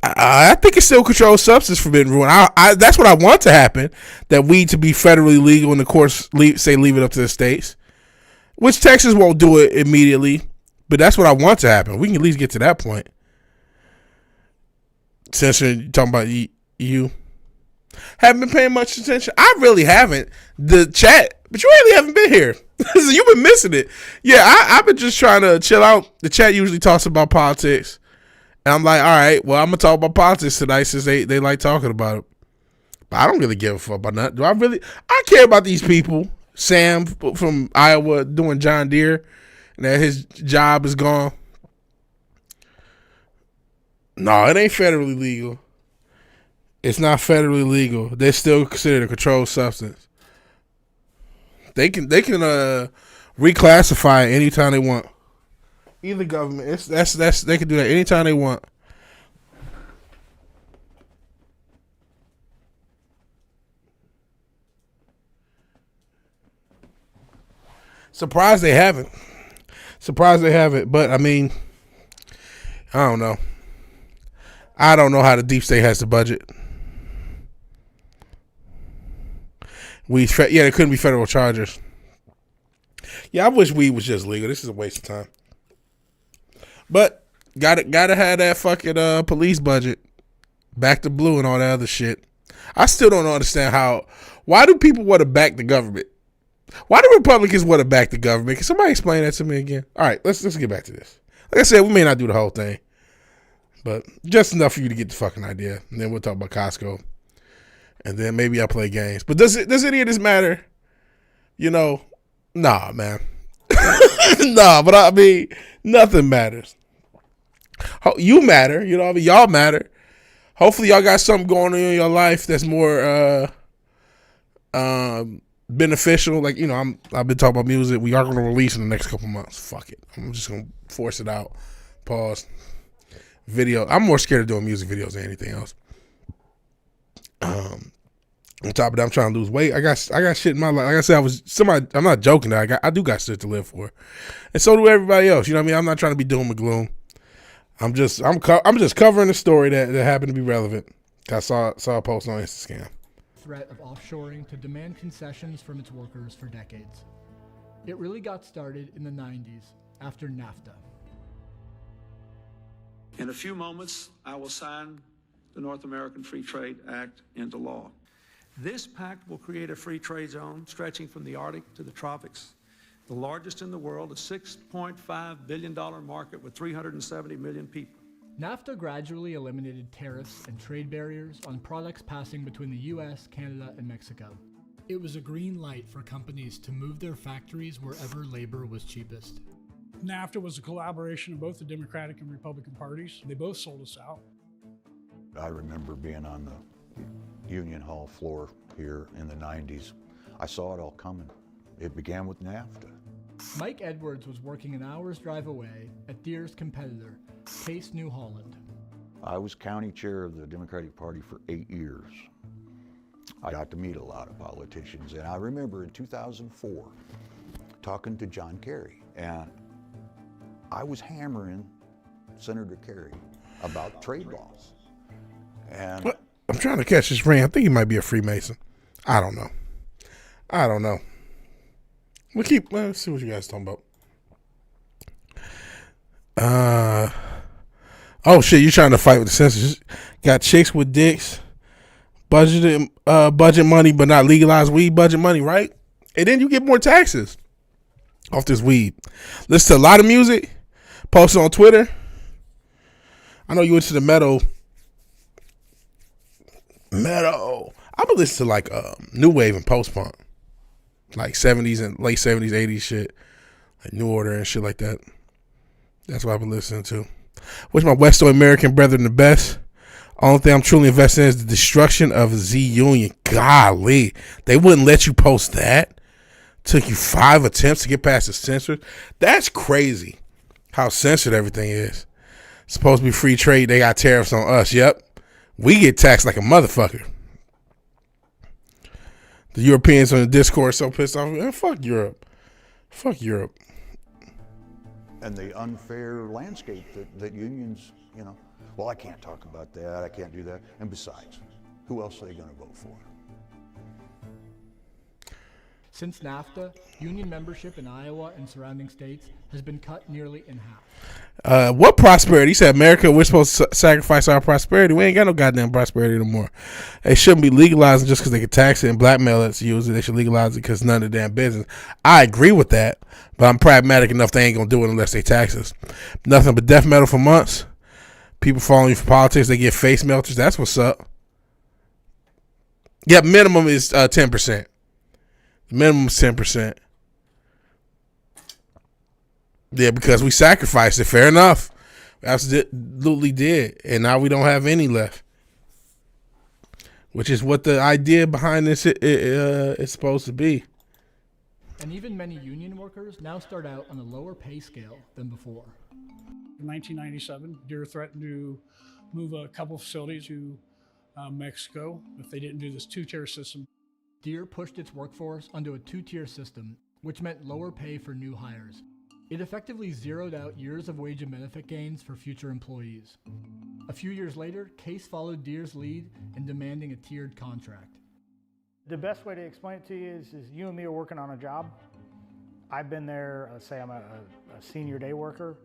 I think it's still controlled substance forbidden rule. That's what I want to happen. That weed to be federally legal, and the courts leave it up to the states. Which Texas won't do it immediately, but that's what I want to happen. We can at least get to that point. Since you're talking about you haven't been paying much attention. I really haven't. The chat, but you really haven't been here. So you've been missing it. Yeah, I've been just trying to chill out. The chat usually talks about politics. And I'm like, all right, well, I'm going to talk about politics tonight since they like talking about it. But I don't really give a fuck about that. Do I really? I care about these people. Sam from Iowa doing John Deere, and that his job is gone. No, it ain't federally legal. It's not federally legal. They're still considered a controlled substance. They can reclassify it anytime they want. Either government, that's they can do that anytime they want. Surprised they haven't. But I mean, I don't know. I don't know how the deep state has the budget. There couldn't be federal charges. Yeah, I wish weed was just legal. This is a waste of time. But gotta have that fucking police budget back to blue and all that other shit. I still don't understand why do people want to back the government? Why do Republicans want to back the government? Can somebody explain that to me again? All right, let's get back to this. Like I said, we may not do the whole thing, but just enough for you to get the fucking idea. And then we'll talk about Costco, and then maybe I'll play games. But does any of this matter? Nah, man. Nah, but I mean, nothing matters. You matter, y'all matter. Hopefully y'all got something going on in your life that's more beneficial. Like, I've been talking about music. We are going to release in the next couple months. Fuck it. I'm just going to force it out. Pause. Video. I'm more scared of doing music videos than anything else. On top of that, I'm trying to lose weight. I got shit in my life. Like I said, I'm not joking. I do got shit to live for. And so do everybody else. You know what I mean? I'm not trying to be doom and gloom. I'm just covering a story that happened to be relevant. I saw a post on Instagram. Threat of offshoring to demand concessions from its workers for decades. It really got started in the 90s after NAFTA. In a few moments, I will sign the North American Free Trade Act into law. This pact will create a free trade zone stretching from the Arctic to the tropics, the largest in the world, a $6.5 billion market with 370 million people. NAFTA gradually eliminated tariffs and trade barriers on products passing between the US, Canada, and Mexico. It was a green light for companies to move their factories wherever labor was cheapest. NAFTA was a collaboration of both the Democratic and Republican parties. They both sold us out. I remember being on the Union Hall floor here in the 90s. I saw it all coming. It began with NAFTA. Mike Edwards was working an hour's drive away at Deere's competitor, Case New Holland. I was county chair of the Democratic Party for 8 years. I got to meet a lot of politicians, and I remember in 2004 talking to John Kerry, and I was hammering Senator Kerry about trade laws. And I'm trying to catch this ring. I think he might be a Freemason. I don't know. Let's see what you guys talking about. Oh shit, you're trying to fight with the censors. Got chicks with dicks, budget money, but not legalized weed budget money, right? And then you get more taxes off this weed. Listen to a lot of music, post it on Twitter. I know you into the metal. I've been listening to like new wave and post punk, like 70s and late 70s, 80s shit, like New Order and shit like that. That's what I've been listening to. Wish my West American brethren the best. Only thing I'm truly invested in is the destruction of Z Union. Golly, they wouldn't let you post that. Took you 5 attempts to get past the censors. That's crazy. How censored everything is. Supposed to be free trade. They got tariffs on us. Yep. We get taxed like a motherfucker. The Europeans on the Discord are so pissed off. Man, fuck Europe. Fuck Europe. And the unfair landscape that unions, well, I can't talk about that. I can't do that. And besides, who else are they going to vote for? Since NAFTA, union membership in Iowa and surrounding states has been cut nearly in half. What prosperity? He said, America, we're supposed to sacrifice our prosperity. We ain't got no goddamn prosperity no more. They shouldn't be legalizing just because they can tax it and blackmail us to use it. They should legalize it because it's none of their damn business. I agree with that, but I'm pragmatic enough they ain't going to do it unless they tax us. Nothing but death metal for months. People following you for politics, they get face melters. That's what's up. Yeah, minimum is 10%. Minimum is 10%. Yeah, because we sacrificed it. Fair enough. We absolutely did. And now we don't have any left. Which is what the idea behind this is supposed to be. And even many union workers now start out on a lower pay scale than before. In 1997, Deere threatened to move a couple facilities to Mexico if they didn't do this 2-tier system. Deere pushed its workforce onto a 2-tier system, which meant lower pay for new hires. It effectively zeroed out years of wage and benefit gains for future employees. A few years later, Case followed Deere's lead in demanding a tiered contract. The best way to explain it to you is you and me are working on a job. I've been there, say I'm a senior day worker.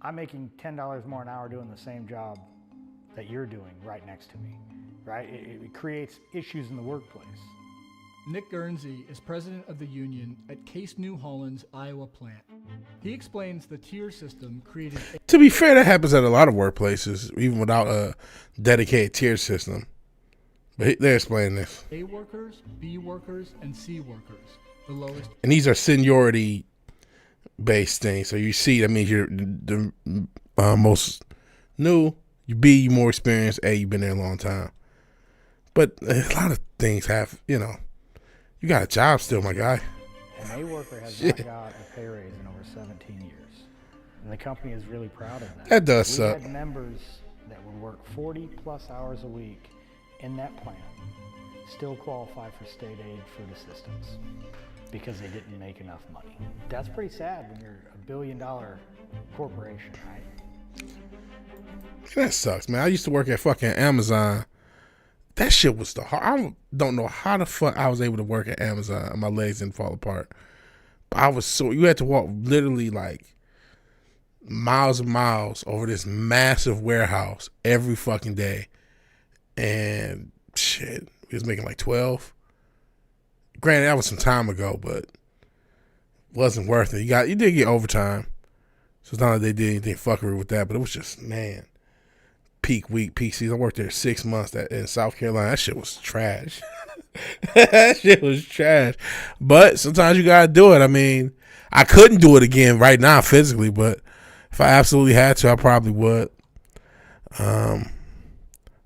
I'm making $10 more an hour doing the same job that you're doing right next to me, right? It creates issues in the workplace. Nick Guernsey is president of the union at Case New Holland's Iowa plant. He explains the tier system created... To be fair, that happens at a lot of workplaces, even without a dedicated tier system. But they're explaining this. A workers, B workers, and C workers, the lowest... And these are seniority-based things. So you C, that means you're the most new. You B, you more experienced. A, you've been there a long time. But a lot of things have, you got a job still, my guy. An A worker has not got a pay raise in over 17 years. And the company is really proud of that. That does suck. We had members that would work 40 plus hours a week in that plant still qualify for state aid for the systems because they didn't make enough money. That's pretty sad when you're $1 billion corporation, right? That sucks, man. I used to work at fucking Amazon. That shit was the hard. I don't know how the fuck I was able to work at Amazon and my legs didn't fall apart. But you had to walk literally like miles and miles over this massive warehouse every fucking day. And shit, we was making like 12. Granted, that was some time ago, but it wasn't worth it. You did get overtime. So it's not like they did anything fuckery with that, but it was just, man, peak week, peak season. I worked there 6 months in South Carolina. That shit was trash. That shit was trash. But sometimes you gotta do it. I mean, I couldn't do it again right now physically, but if I absolutely had to, I probably would.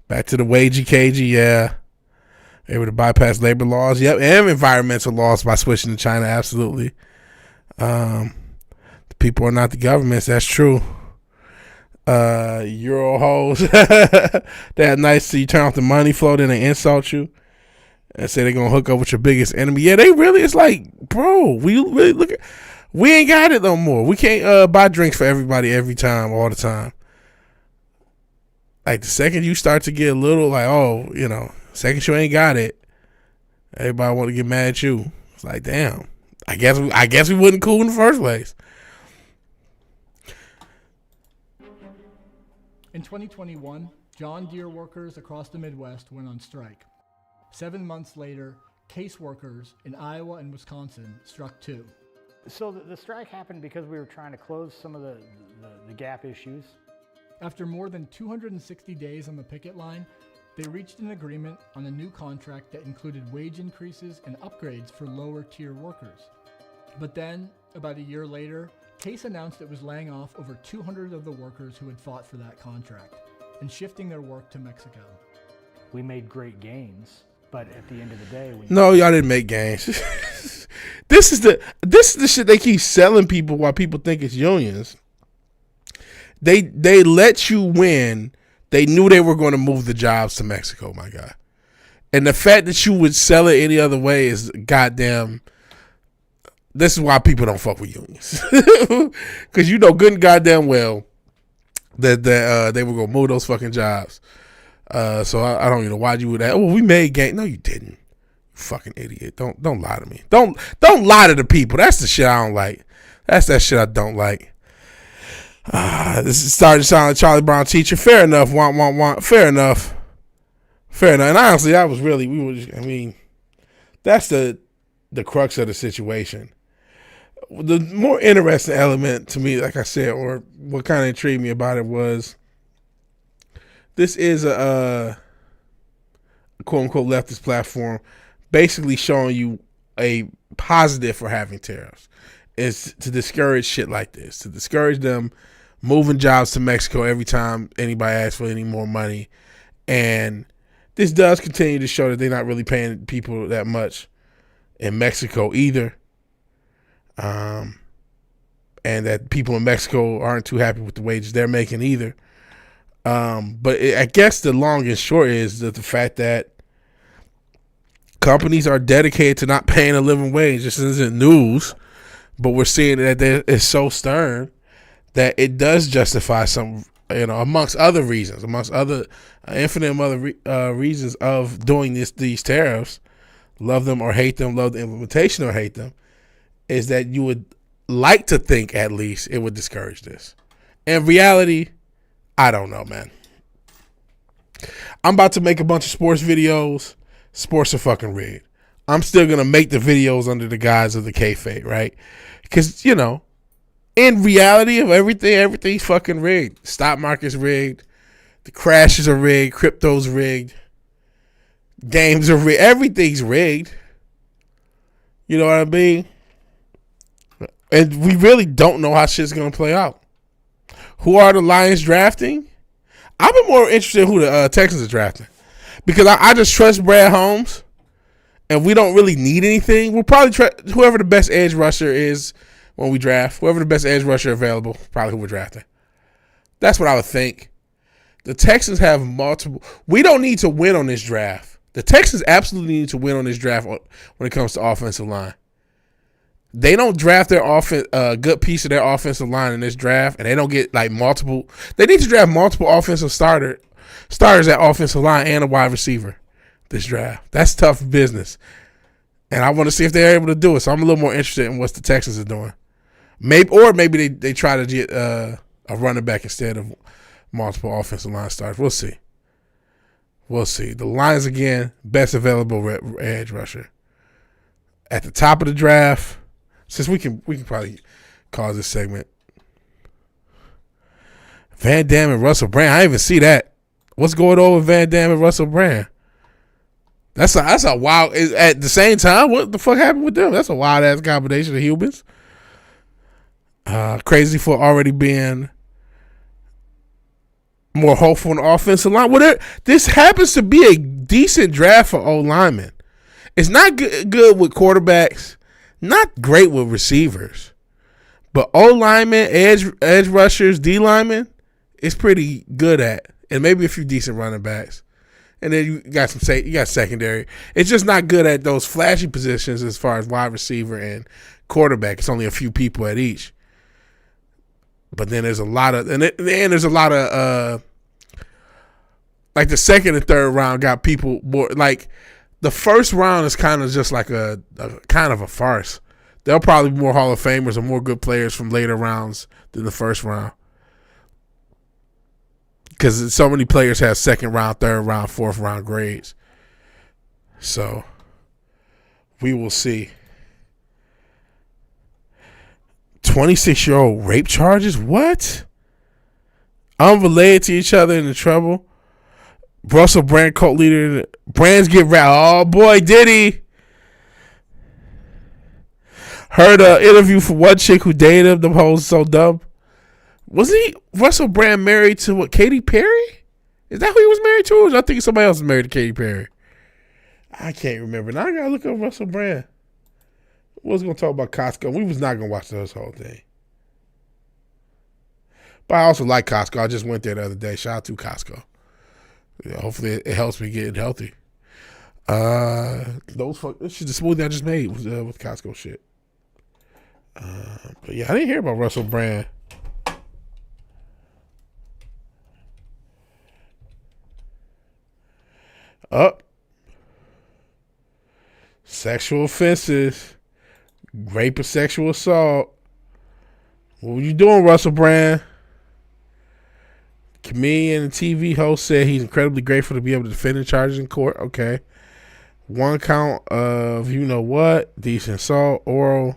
Back to the wagey cagey, yeah. Able to bypass labor laws, yep, and environmental laws by switching to China, absolutely. The people are not the governments, that's true. Euro hoes, that nice, so you turn off the money flow, then they insult you and say they're gonna hook up with your biggest enemy. Yeah, they really, it's like, bro, we really we ain't got it no more. We can't buy drinks for everybody every time, all the time. Like the second you start to get a little like, oh, second you ain't got it, everybody want to get mad at you. It's like, damn, I guess we wasn't cool in the first place. In 2021, John Deere workers across the Midwest went on strike. 7 months later, case workers in Iowa and Wisconsin struck too. So the strike happened because we were trying to close some of the gap issues. After more than 260 days on the picket line, they reached an agreement on a new contract that included wage increases and upgrades for lower tier workers. But then, about a year later, Case announced it was laying off over 200 of the workers who had fought for that contract and shifting their work to Mexico. We made great gains, but at the end of the day, no, y'all didn't make gains. This is the shit they keep selling people while people think it's unions. They let you win. They knew they were going to move the jobs to Mexico, my guy. And the fact that you would sell it any other way is goddamn. This is why people don't fuck with unions. Because you know good and goddamn well that they were going to move those fucking jobs. So I don't even know why you would have. Oh, we made gains. No, you didn't. You fucking idiot. Don't lie to me. Don't lie to the people. That's the shit I don't like. That's that shit I don't like. This is starting to sound like Charlie Brown teacher. Fair enough. Want. Fair enough. And honestly, that was really, that's the crux of the situation. The more interesting element to me, like I said, or what kind of intrigued me about it was this is a quote unquote leftist platform basically showing you a positive for having tariffs. Is to discourage shit like this, to discourage them moving jobs to Mexico every time anybody asks for any more money. And this does continue to show that they're not really paying people that much in Mexico either. And that people in Mexico aren't too happy with the wages they're making either. But I guess the long and short is that the fact that companies are dedicated to not paying a living wage. This isn't news, but we're seeing that it's so stern that it does justify some, amongst other reasons, amongst other infinite other reasons of doing these tariffs, love them or hate them, love the implementation or hate them, is that you would like to think at least it would discourage this. In reality, I don't know, man. I'm about to make a bunch of sports videos. Sports are fucking rigged. I'm still going to make the videos under the guise of the kayfabe, right? Because, in reality of everything's fucking rigged. Stock market's rigged. The crashes are rigged. Crypto's rigged. Games are rigged. Everything's rigged. You know what I mean? And we really don't know how shit's going to play out. Who are the Lions drafting? I've been more interested in who the Texans are drafting. Because I just trust Brad Holmes. And we don't really need anything. We'll probably try whoever the best edge rusher is when we draft. Whoever the best edge rusher available, probably who we're drafting. That's what I would think. The Texans have multiple. We don't need to win on this draft. The Texans absolutely need to win on this draft when it comes to offensive line. They don't draft their good piece of their offensive line in this draft, and they don't get multiple. They need to draft multiple offensive starters at offensive line and a wide receiver this draft. That's tough business, and I want to see if they're able to do it. So I'm a little more interested in what the Texans are doing. Maybe they try to get a running back instead of multiple offensive line starters. We'll see. The Lions again, best available edge rusher at the top of the draft. Since we can probably call this segment Van Damme and Russell Brand. I didn't even see that. What's going on with Van Damme and Russell Brand? That's a wild. At the same time, what the fuck happened with them? That's a wild ass combination of humans. Crazy for already being more hopeful on the offensive line. Whatever. This happens to be a decent draft for O linemen. It's not good with quarterbacks, not great with receivers, but O linemen, edge rushers, D linemen, it's pretty good at, and maybe a few decent running backs. And then you got secondary. It's just not good at those flashy positions as far as wide receiver and quarterback. It's only a few people at each. But then there's a lot of like the second and third round got people more, like the first round is kind of just like a kind of a farce. There'll probably be more Hall of Famers and more good players from later rounds than the first round. Because so many players have second round, third round, fourth round grades. So we will see. 26-year-old rape charges? What? Unrelated to each other in the trouble. Russell Brand, cult leader. Brands get wrapped. Oh boy, did he? Heard an interview from one chick who dated him. The whole so dumb. Was he Russell Brand married to what? Katy Perry? Is that who he was married to? Or was I thinking somebody else was married to Katy Perry? I can't remember. Now I gotta look up Russell Brand. We was gonna talk about Costco. We was not gonna watch this whole thing. But I also like Costco. I just went there the other day. Shout out to Costco. Yeah, hopefully it helps me get healthy. This is the smoothie I just made with Costco shit. But yeah, I didn't hear about Russell Brand. Sexual offenses, rape or sexual assault. What were you doing, Russell Brand? Comedian and TV host said he's incredibly grateful to be able to defend the charges in court. Okay. One count of you know what, decent assault, oral.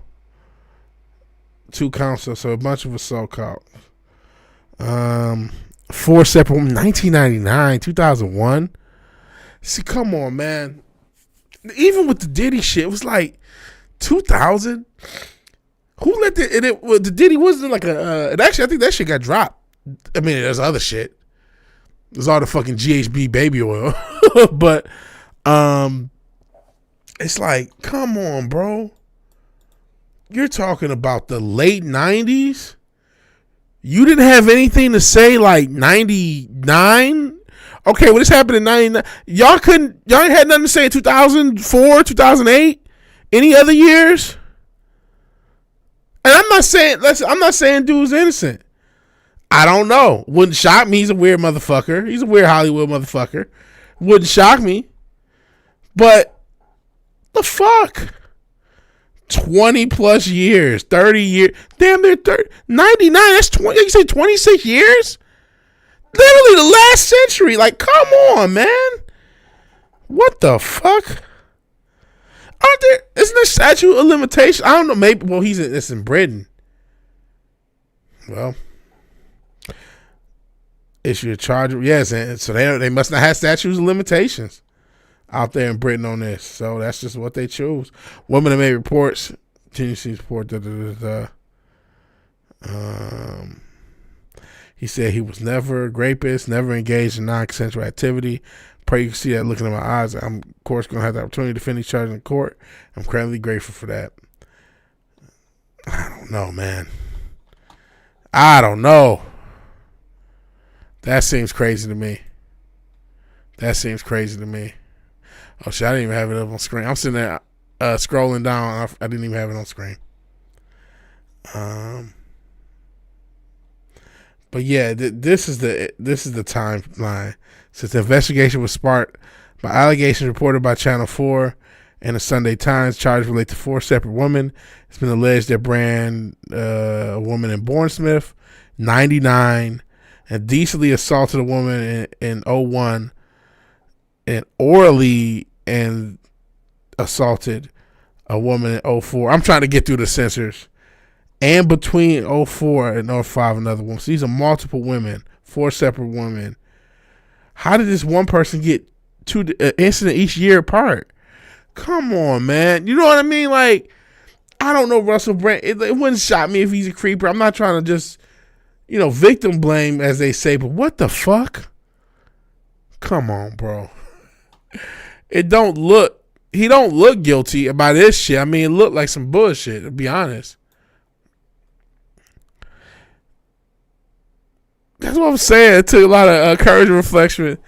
2 counts, so a bunch of assault counts. 4 separate women, 1999, 2001. See, come on, man. Even with the Diddy shit, it was like 2000. Who let the Diddy wasn't like and actually I think that shit got dropped. I mean, there's other shit. There's all the fucking GHB baby oil. But it's like, come on, bro. You're talking about the late 90s? You didn't have anything to say like 99? Okay, well, this happened in 99. Y'all ain't had nothing to say in 2004, 2008, any other years? And I'm not saying dude's innocent. I don't know. Wouldn't shock me. He's a weird motherfucker. He's a weird Hollywood motherfucker. Wouldn't shock me. But the fuck? 20 plus years, 30 years. Damn, they're 99. That's 20. You say 26 years? Literally the last century. Like, come on, man. What the fuck? Isn't there statute of limitations? I don't know. Maybe. Well, it's in Britain. Well, issue a charge. Yes, and so they must not have statutes of limitations out there in Britain on this. So that's just what they choose. Women have made reports. Continues to report. He said he was never a rapist, never engaged in non-consensual activity. Pray you can see that looking in my eyes. I'm, of course, going to have the opportunity to defend these charges in court. I'm incredibly grateful for that. I don't know, man. I don't know. That seems crazy to me. Oh, shit, I didn't even have it up on screen. I'm sitting there scrolling down. I didn't even have it on screen. But yeah, this is the timeline. Since the investigation was sparked by allegations reported by Channel 4 and the Sunday Times, charges relate to 4 separate women. It's been alleged that Brand, a woman in Bournemouth, 99, and decently assaulted a woman in 01, and orally and assaulted a woman in 04. I'm trying to get through the censors. And between 04 and 05, another woman. So these are multiple women, 4 separate women. How did this one person get 2 incidents each year apart? Come on, man. You know what I mean? Like, I don't know Russell Brand. It wouldn't shock me if he's a creeper. I'm not trying to just, victim blame, as they say, but what the fuck? Come on, bro. He don't look guilty about this shit. I mean, it looked like some bullshit, to be honest. That's what I'm saying. It took a lot of courage and reflection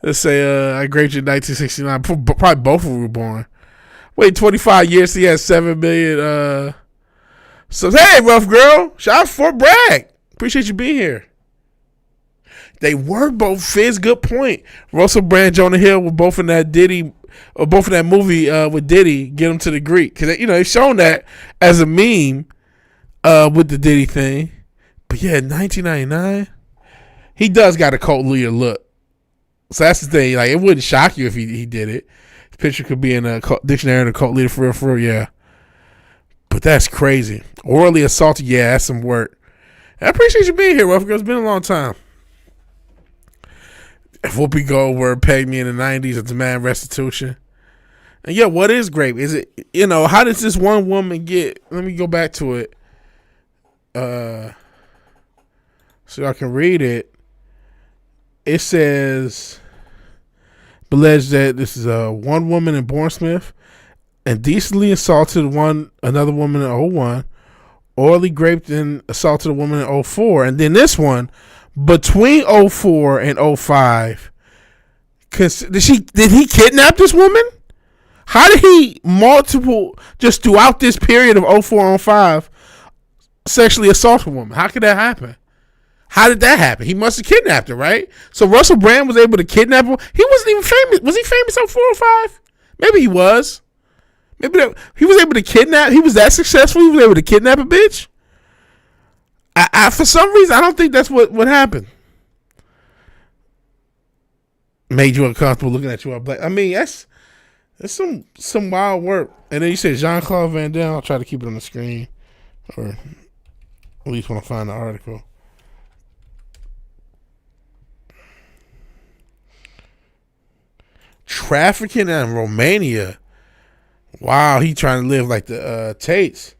to say, I grade you in 1969. Probably both of them were born. Wait 25 years, so he has 7 million. So, hey, rough girl. Shout out Fort Bragg. Appreciate you being here. They were both Fizz. Good point. Russell Brand, Jonah Hill were both in that movie with Diddy. Get him to the Greek, because they've shown that as a meme with the Diddy thing. But yeah, 1999, he does got a cult leader look. So that's the thing. Like, it wouldn't shock you if he did it. His picture could be in a dictionary of a cult leader for real. Yeah. But that's crazy. Orally assaulted. Yeah, that's some work. I appreciate you being here, rough girl. It's been a long time. If Whoopi Goldberg pegged me in the 90s and demand restitution. And yeah, what is grape? Is it, how does this one woman get, let me go back to it. So I can read it. It says, alleged that this is one woman in Bournemouth indecently assaulted another woman in 01, orally raped and assaulted a woman in 04, and then this one between 04 and 05. Did he kidnap this woman? How did he just throughout this period of 04 and 05 sexually assault a woman? How could that happen? How did that happen? He must have kidnapped her, right? So Russell Brand was able to kidnap her. He wasn't even famous. Was he famous on 4 or 5? Maybe he was. Maybe he was able to kidnap. He was that successful. He was able to kidnap a bitch. I for some reason, I don't think that's what happened. Made you uncomfortable looking at you all black. I mean, that's some wild work. And then you said Jean-Claude Van Damme. I'll try to keep it on the screen, or at least when I find the article. Trafficking in Romania. Wow, he trying to live like the Tates.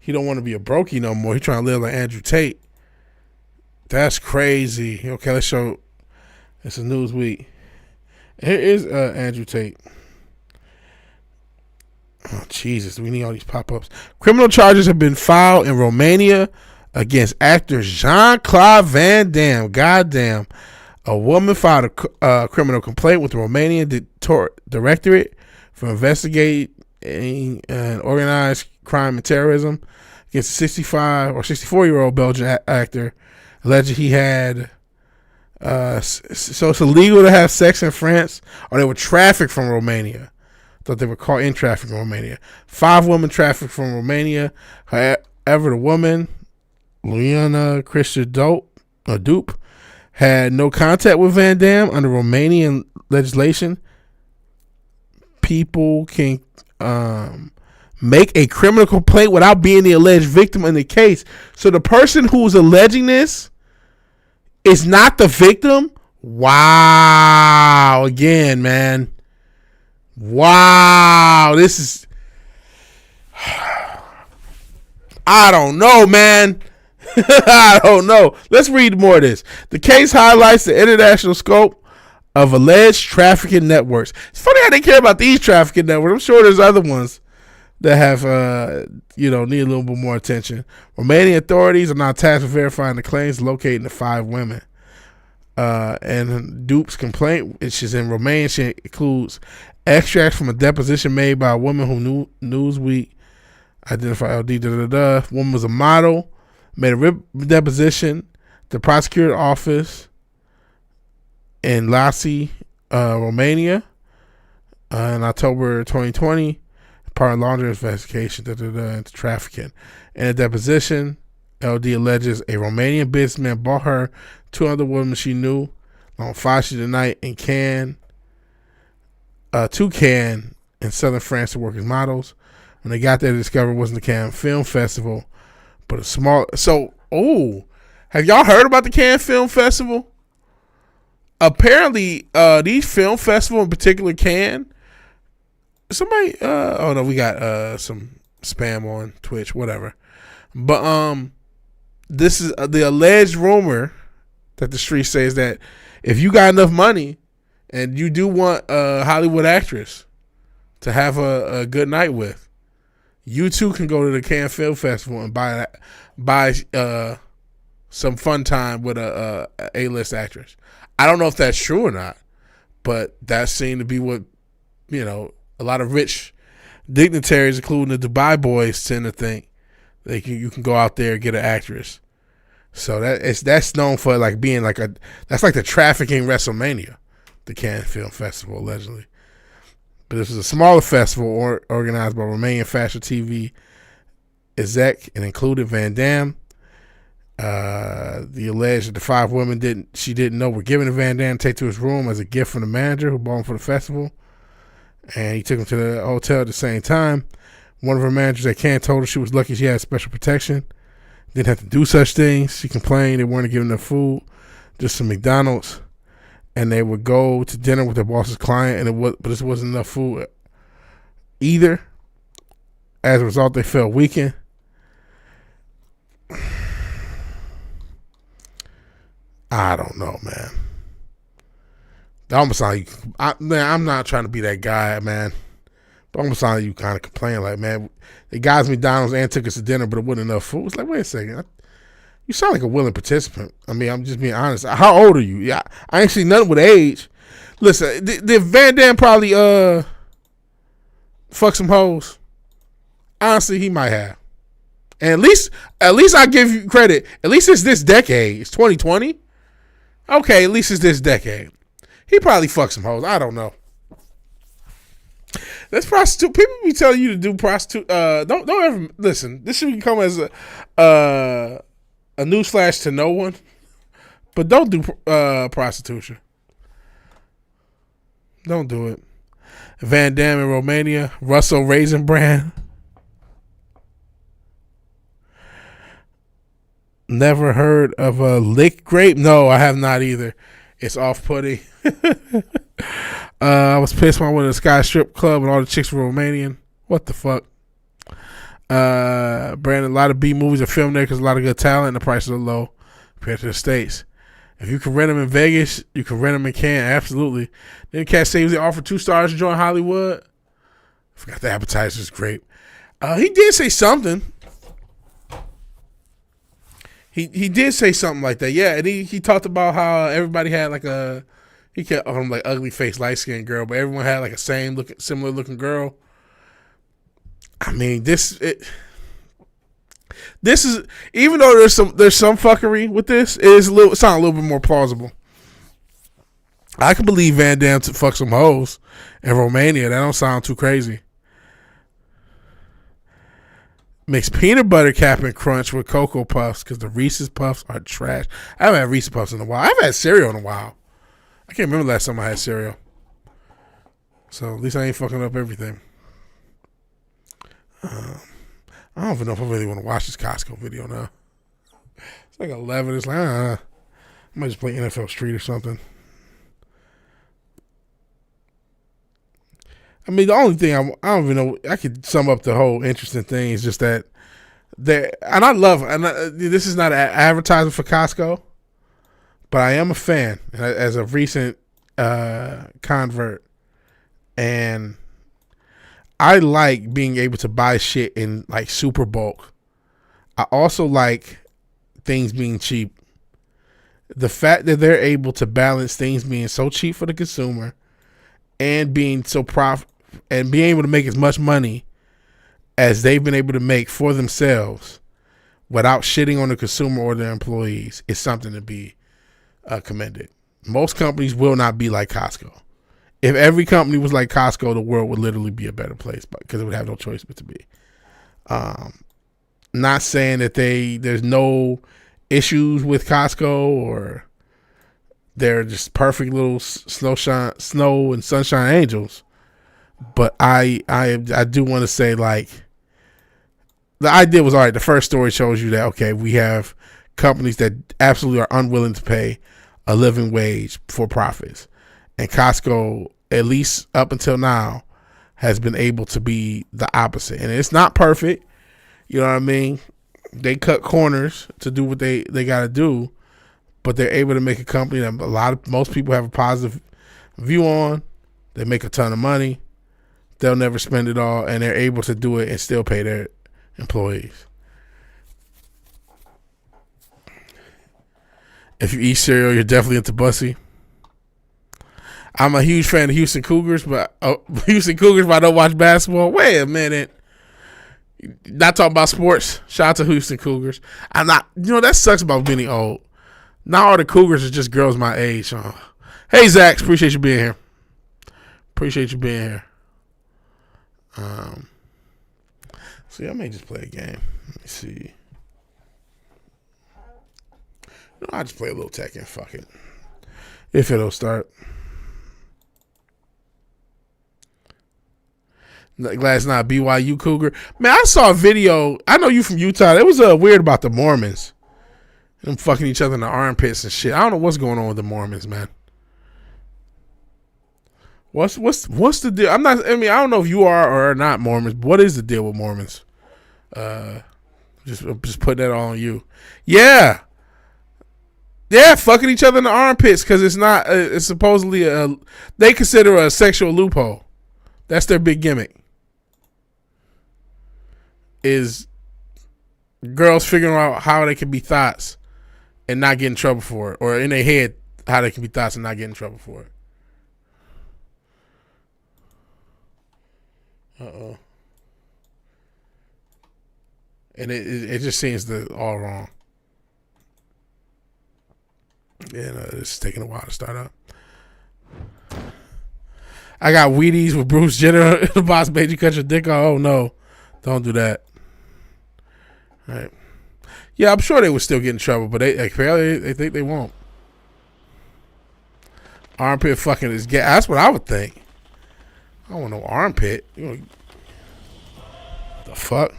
He don't want to be a brokey no more. He trying to live like Andrew Tate. That's crazy. Okay, let's show. It's a Newsweek. Here is Andrew Tate. Oh, Jesus. We need all these pop-ups. Criminal charges have been filed in Romania against actor Jean-Claude Van Damme. Goddamn. A woman filed a criminal complaint with the Romanian Directorate for investigating an organized crime and terrorism against a 65 or 64-year-old Belgian actor, alleged he had so it's illegal to have sex in France, or they were trafficked from Romania. Thought they were caught in traffic in Romania. 5 women trafficked from Romania. However, the woman, Liana Christian Dupe, had no contact with Van Damme. Under Romanian legislation, people can make a criminal complaint without being the alleged victim in the case. So the person who's alleging this is not the victim. Wow. Again, man. Wow. This is, I don't know, man. I don't know. Let's read more of this. The case highlights the international scope of alleged trafficking networks. It's funny how they care about these trafficking networks. I'm sure there's other ones that have, need a little bit more attention. Romanian authorities are now tasked with verifying the claims, locating the 5 women. And Dupe's complaint, which is in Romanian, she includes extracts from a deposition made by a woman who Newsweek identified. Woman was a model. Made a deposition. The prosecutor office in Lasi, Romania, in October 2020, part of laundry investigation into trafficking. In a deposition, LD alleges a Romanian businessman bought her 2 other women she knew on 5 street a night in Cannes, to Cannes in southern France to work as models. When they got there, they discovered it wasn't the Cannes Film Festival, but a small. So, have y'all heard about the Cannes Film Festival? Apparently, these film festivals, in particular Cannes, somebody, we got some spam on Twitch, whatever. But this is the alleged rumor that the street says that if you got enough money and you do want a Hollywood actress to have a good night with, you too can go to the Cannes Film Festival and buy some fun time with a A-list actress. I don't know if that's true or not, but that seemed to be what, a lot of rich dignitaries, including the Dubai boys, tend to think. You can go out there and get an actress. So that's known for like being like that's like the trafficking WrestleMania, the Cannes Film Festival, allegedly. But this was a smaller festival organized by Romanian fashion TV exec and included Van Damme. The alleged that the 5 women didn't know were given to Van Damme to take to his room as a gift from the manager who bought him for the festival, and he took them to the hotel at the same time. One of her managers at Cannes told her she was lucky she had special protection, didn't have to do such things. She complained they weren't giving her food, just some McDonald's, and they would go to dinner with their boss's client, but this wasn't enough food either. As a result, they felt weakened. I don't know, man. That almost sound like I'm not trying to be that guy, man. But almost sound like you kind of complain, like, man, they got us McDonald's and took us to dinner, but it wasn't enough food. It's like, wait a second. You sound like a willing participant. I mean, I'm just being honest. How old are you? Yeah, I ain't seen nothing with age. Listen, did Van Damme probably fuck some hoes? Honestly, he might have. And at least I give you credit. At least it's this decade. It's 2020. Okay, at least it's this decade. He probably fucked some hoes. I don't know. That's prostitute. People be telling you to do prostitute. Don't ever listen. This should come as a newsflash to no one. But don't do prostitution. Don't do it. Van Damme in Romania. Russell Raisin Brand. Never heard of a lick grape? No, I have not either. It's off-putting. I was pissed when I went to the Sky Strip Club and all the chicks were Romanian. What the fuck? Brandon, a lot of B movies are filmed there because a lot of good talent and the prices are low compared to the States. If you can rent them in Vegas, you can rent them in Cannes. Absolutely. Then Cat says they offer 2 stars to join Hollywood. I forgot the appetizer's great. He did say something. He did say something like that, yeah. And he talked about how everybody had like he kept on like ugly face, light skinned girl, but everyone had like a similar looking girl. I mean, this is, even though there's some fuckery with this, it sounds a little bit more plausible. I can believe Van Damme to fuck some hoes in Romania. That don't sound too crazy. Mix peanut butter Captain Crunch with Cocoa Puffs because the Reese's Puffs are trash. I haven't had Reese's Puffs in a while. I haven't had cereal in a while. I can't remember the last time I had cereal. So at least I ain't fucking up everything. I don't even know if I really want to watch this Costco video now. It's like 11. It's like, I might just play NFL Street or something. I mean, the only thing I don't even know, I could sum up the whole interesting thing is just that and I love, this is not an advertisement for Costco, but I am a fan as a recent convert, and I like being able to buy shit in like super bulk. I also like things being cheap. The fact that they're able to balance things being so cheap for the consumer and being so and being able to make as much money as they've been able to make for themselves without shitting on the consumer or their employees is something to be commended. Most companies will not be like Costco. If every company was like Costco, the world would literally be a better place because it would have no choice but to be. Not saying that there's no issues with Costco or they're just perfect little snow and sunshine angels. But I do want to say, like, the idea was, all right, the first story shows you that, okay, we have companies that absolutely are unwilling to pay a living wage for profits. And Costco, at least up until now, has been able to be the opposite. And it's not perfect, you know what I mean? they cut corners to do what they got to do, but they're able to make a company that most people have a positive view on. They make a ton of money. They'll never spend it all, and they're able to do it and still pay their employees. If you eat cereal, you're definitely into Bussy. I'm a huge fan of Houston Cougars, but I don't watch basketball. Wait a minute. Not talking about sports. Shout out to Houston Cougars. I'm not. That sucks about being old. Now all the Cougars are just girls my age. Hey, Zach. Appreciate you being here. See, I may just play a game. Let me see. I'll just play a little Tekken. Fuck it. If it'll start. Glad it's not BYU Cougar. Man, I saw a video. I know you from Utah. It was weird about the Mormons. Them fucking each other in the armpits and shit. I don't know what's going on with the Mormons, man. What's the deal? I don't know if you are or are not Mormons. But what is the deal with Mormons? Just put that all on you. Yeah, fucking each other in the armpits because it's not. It's supposedly they consider a sexual loophole. That's their big gimmick. Is girls figuring out how they can be thoughts and not get in trouble for it, or in their head how they can be thoughts and not get in trouble for it. And it just seems all wrong. And it's taking a while to start up. I got Wheaties with Bruce Jenner. The boss made you cut your dick off. Oh no, don't do that. All right. Yeah, I'm sure they would still get in trouble, but they think they won't. Armpit fucking is gay. That's what I would think. I don't want no armpit. The fuck?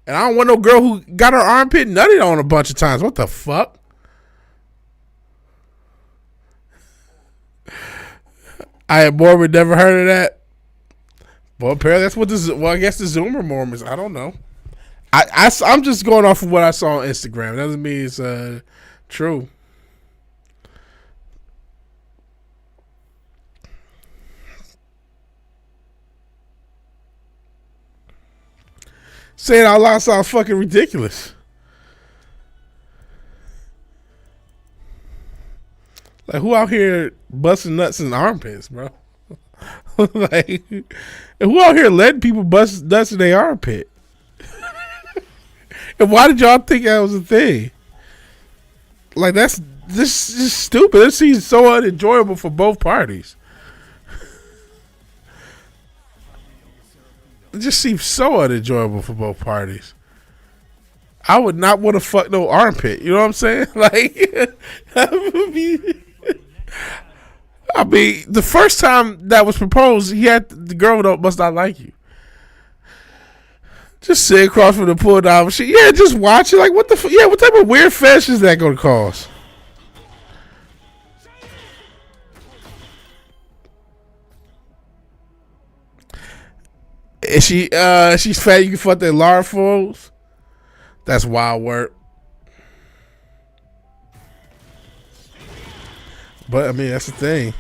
And I don't want no girl who got her armpit nutted on a bunch of times. What the fuck? I had Mormon, never heard of that. Well, apparently that's what I guess the Zoomer Mormons. I don't know. I'm just going off of what I saw on Instagram. It doesn't mean it's true. Saying out loud sounds fucking ridiculous. Like, who out here busting nuts in armpits, bro? Like, who out here letting people bust nuts in their armpit? And why did y'all think that was a thing? Like, this is stupid. This seems so unenjoyable for both parties. It just seems so unenjoyable for both parties. I would not want to fuck no armpit. You know what I'm saying? Like, I mean, the first time that was proposed, the girl must not like you. Just sit across from the pull down machine. Yeah, just watch it. Like, what the fuck? Yeah, what type of weird fetish is that going to cause? Is she's fat, you can fuck their lard folds? That's wild work. But, I mean, that's the thing.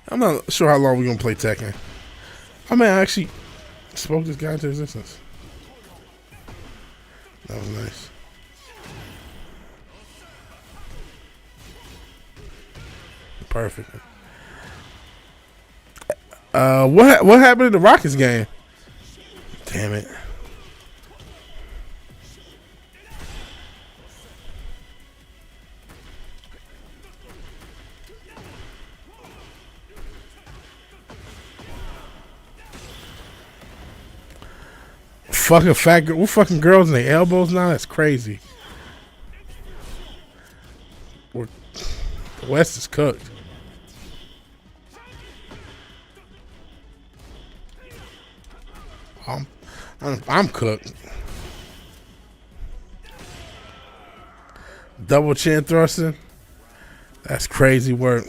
I'm not sure how long we're going to play Tekken. I mean, I actually spoke this guy into existence. That was nice. Perfect. What happened in the Rockets game? Damn it. Fucking fat girl. We're fucking girls in their elbows now. That's crazy. West is cooked. I'm cooked. Double chin thrusting. That's crazy work.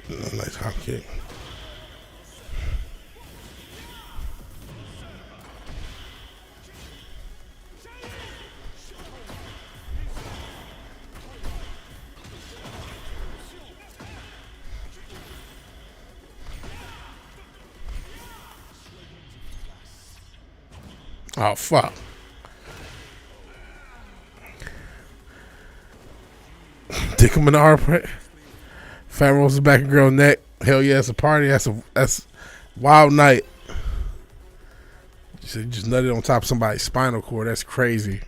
Nice hop kick. Oh, fuck. Dick him in the armpit. Fat rolls the back of girl neck. Hell yeah, it's a party. That's wild night. You just nutted on top of somebody's spinal cord. That's crazy.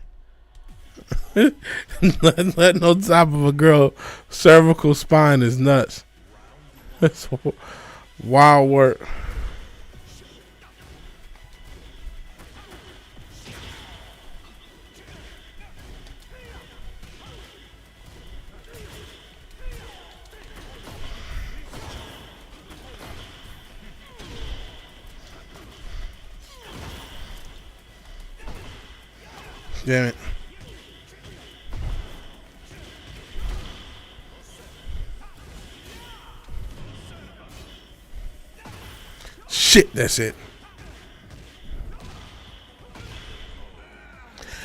Nutting on top of a girl cervical spine is nuts. That's wild work. Damn it. Shit, that's it.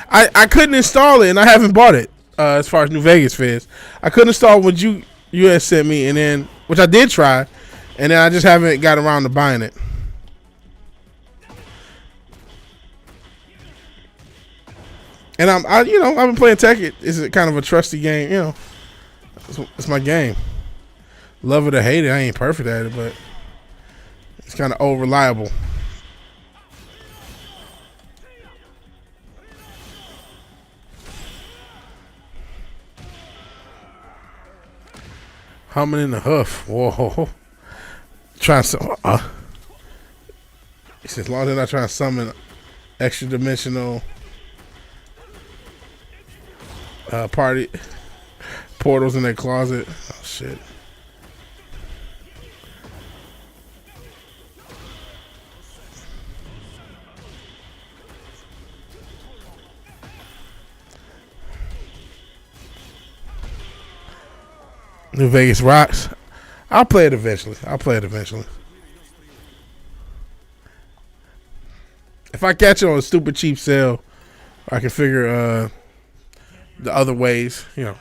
I couldn't install it, and I haven't bought it. As far as New Vegas fans, I couldn't install what you had sent me, and then which I did try, and then I just haven't got around to buying it. And I've been playing Tekken. It's kind of a trusty game, you know. It's my game. Love it or hate it, I ain't perfect at it, but it's kind of old reliable. Humming in the hoof. Whoa. Trying to. He says, as long as they're not trying to summon extra dimensional party portals in their closet. Oh shit. New Vegas rocks. I'll play it eventually. If I catch it on a stupid cheap sale, I can figure the other ways, you know,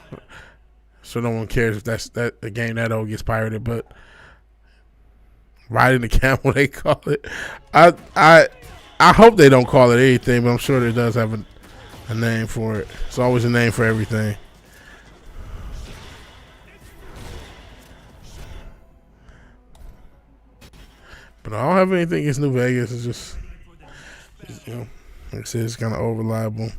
so no one cares if that's a game that old gets pirated. But riding the camel, they call it. I hope they don't call it anything, but I'm sure it does have a name for it. It's always a name for everything. But I don't have anything against New Vegas. It's just, you know, like I said, it's kind of old reliable.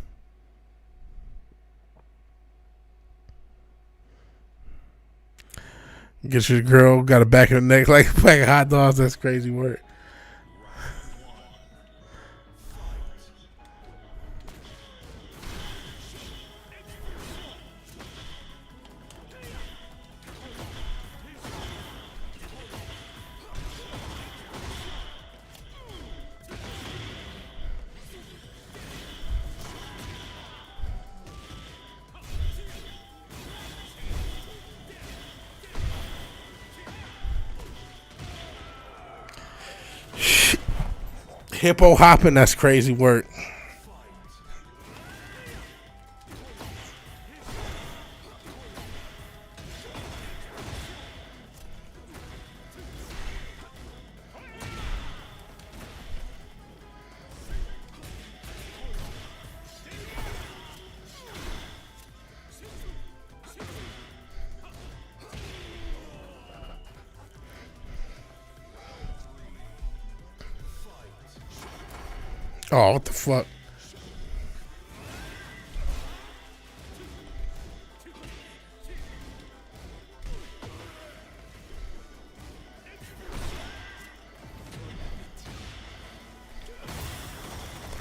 Get your girl, got a back of the neck like a pack of hot dogs. That's crazy work. Hippo hopping, that's crazy work. Oh, what the fuck?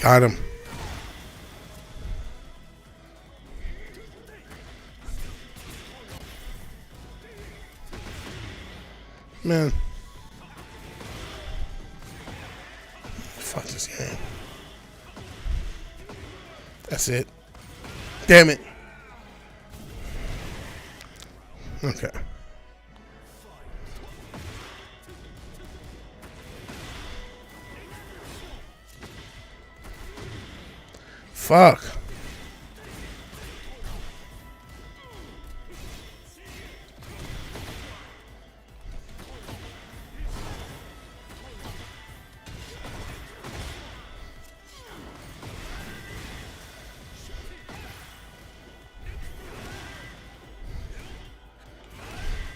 Got him. Man. Fuck this game. That's it. Damn it. Okay. Fuck.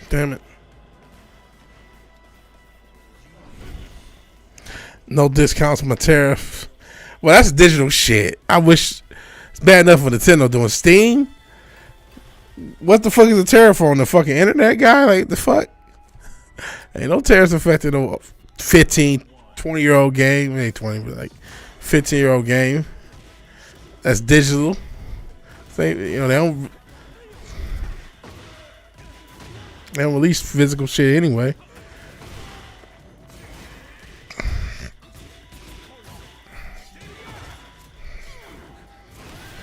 Damn it. No discounts on my tariff. Well, that's digital shit. I wish it's bad enough for Nintendo doing Steam. What the fuck is the tariff on the fucking internet guy? Like, the fuck? Ain't no tariffs affecting no 15, 20-year-old game. It ain't 20, but like 15-year-old game. That's digital. They don't release physical shit anyway.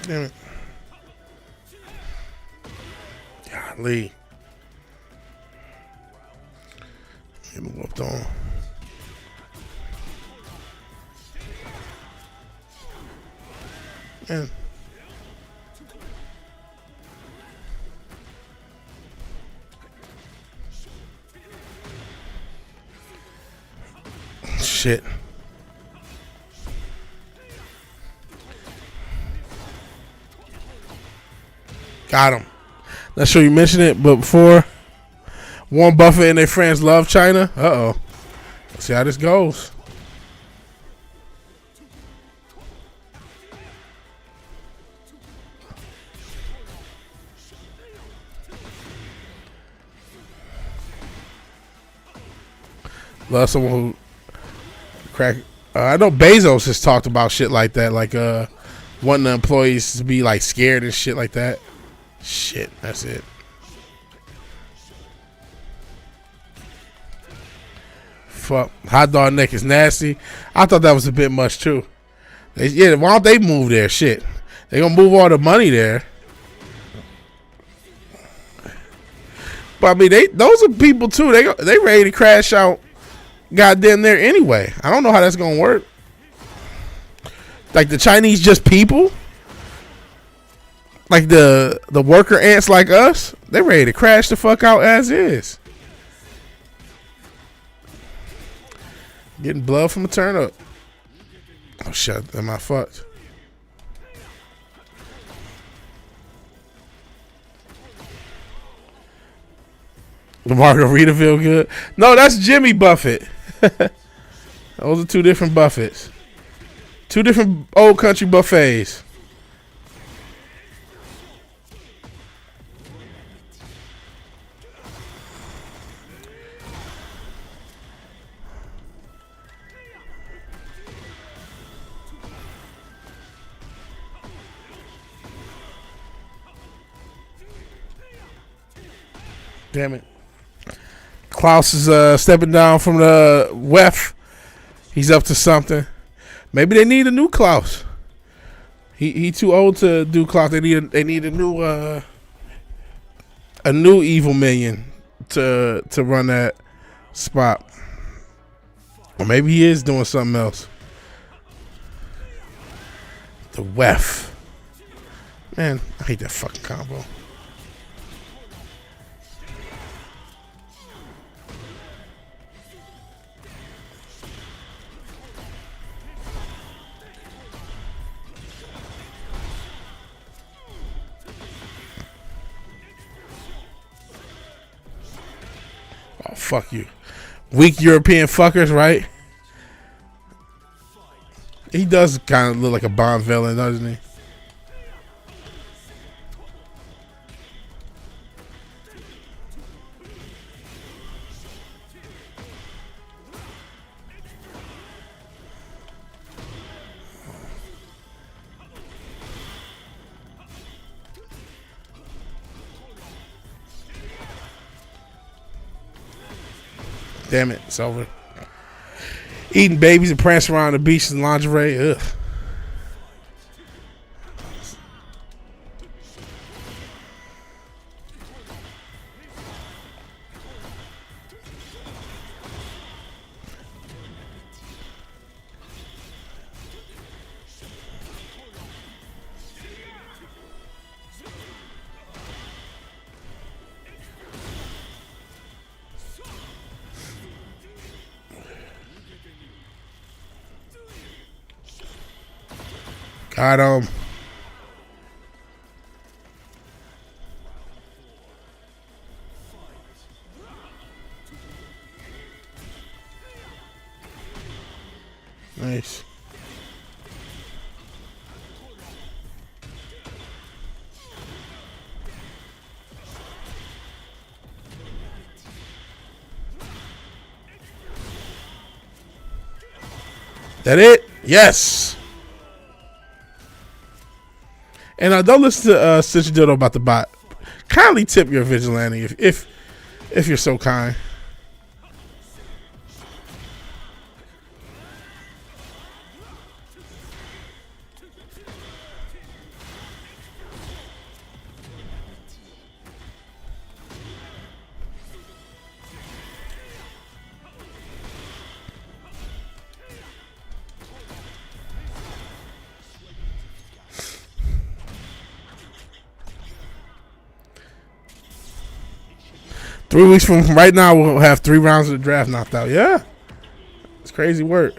Damn it. Golly. Getting whooped on. Man. Shit. Got him. Not sure you mentioned it, but before, Warren Buffett and their friends love China. Uh-oh. Let's see how this goes. Love someone who crack. I know Bezos has talked about shit like that, like wanting the employees to be like scared and shit like that. Shit, that's it. Fuck, hot dog neck is nasty. I thought that was a bit much too. Yeah, why don't they move there? Shit, they gonna move all the money there. But I mean, those are people too. They ready to crash out. Goddamn there anyway. I don't know how that's gonna work. Like the Chinese just people? Like the worker ants like us? They ready to crash the fuck out as is. Getting blood from a turnip. Oh shit, am I fucked? The margarita feel good? No, that's Jimmy Buffett. Those are two different Buffets. Two different old country buffets. Damn it. Klaus is stepping down from the WEF. He's up to something. Maybe they need a new Klaus. He too old to do Klaus. They need a new evil minion to run that spot. Or maybe he is doing something else. The WEF. Man, I hate that fucking combo. Oh, fuck you. Weak European fuckers, right? He does kind of look like a Bond villain, doesn't he? Damn it, it's over. Eating babies and prancing around the beach in lingerie. Ugh. Got him. Nice. That it? Yes. And don't listen to Stitch Doodle about the bot. Kindly tip your vigilante if you're so kind. Three weeks from right now, we'll have 3 rounds of the draft knocked out. Yeah. It's crazy work.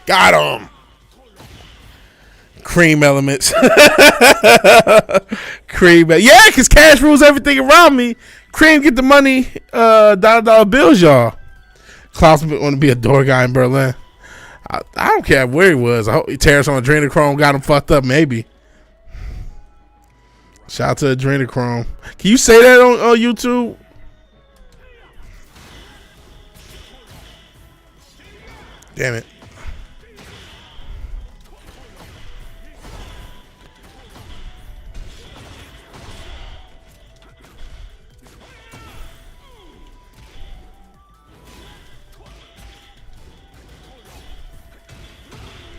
Got him. Cream elements. Cream. Yeah, because cash rules everything around me. Cream get the money. $dollar bills, y'all. Klaus want to be a door guy in Berlin. I don't care where he was. I hope Tariffs on Adrenochrome got him fucked up, maybe. Shout out to Adrenochrome. Can you say that on YouTube? Damn it.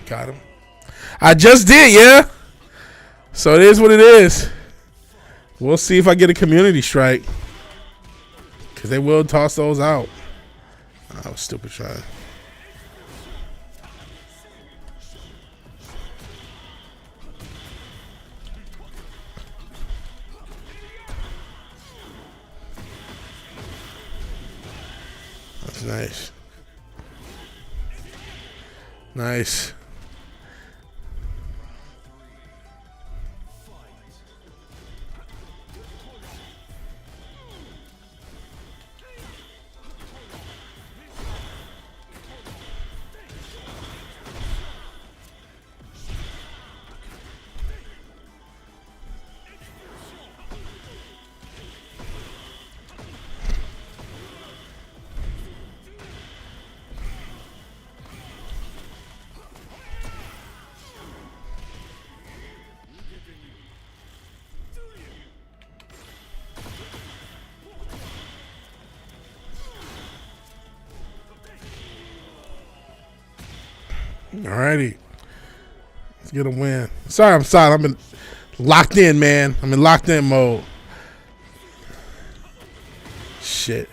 Got him. I just did, yeah. So it is what it is. We'll see if I get a community strike. Because they will toss those out. I was stupid trying. That's nice. Nice. Alrighty. Let's get a win. Sorry, I'm silent. I've been locked in, man. I'm in locked in mode. Shit.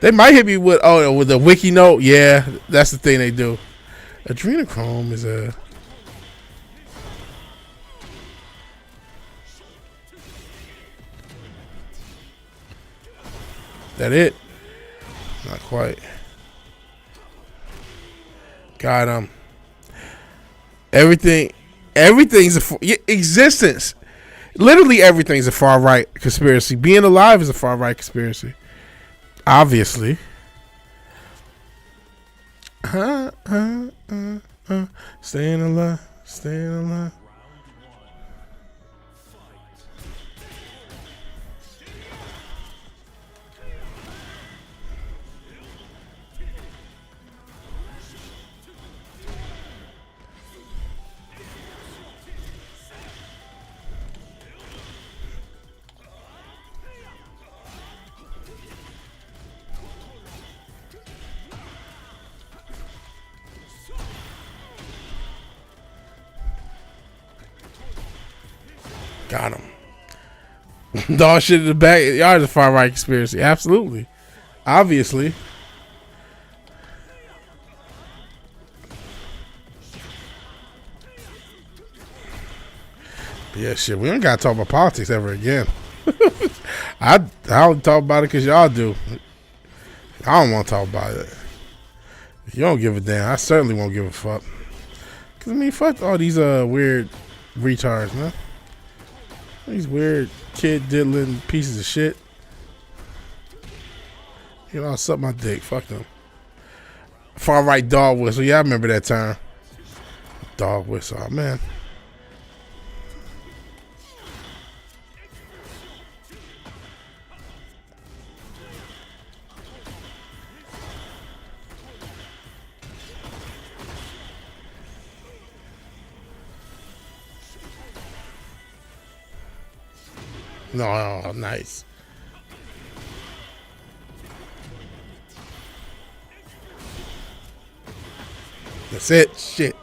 They might hit me with with a wiki note. Yeah, that's the thing they do. Adrenochrome is a that it? Not quite. Got him. Everything's existence. Literally everything's a far right conspiracy. Being alive is a far right conspiracy. Obviously. Staying alive. Staying alive. Got him. Dog shit in the back. Y'all is a far right conspiracy. Absolutely. Obviously. Yeah, shit. We don't gotta talk about politics ever again. I don't talk about it because y'all do. I don't want to talk about it. You don't give a damn. I certainly won't give a fuck. Cause I mean, fuck all these weird retards, man. These weird kid diddling pieces of shit. You know, I'll suck my dick. Fuck them. Far right dog whistle. Yeah, I remember that term. Dog whistle. Oh, man. No, nice. That's it. Shit.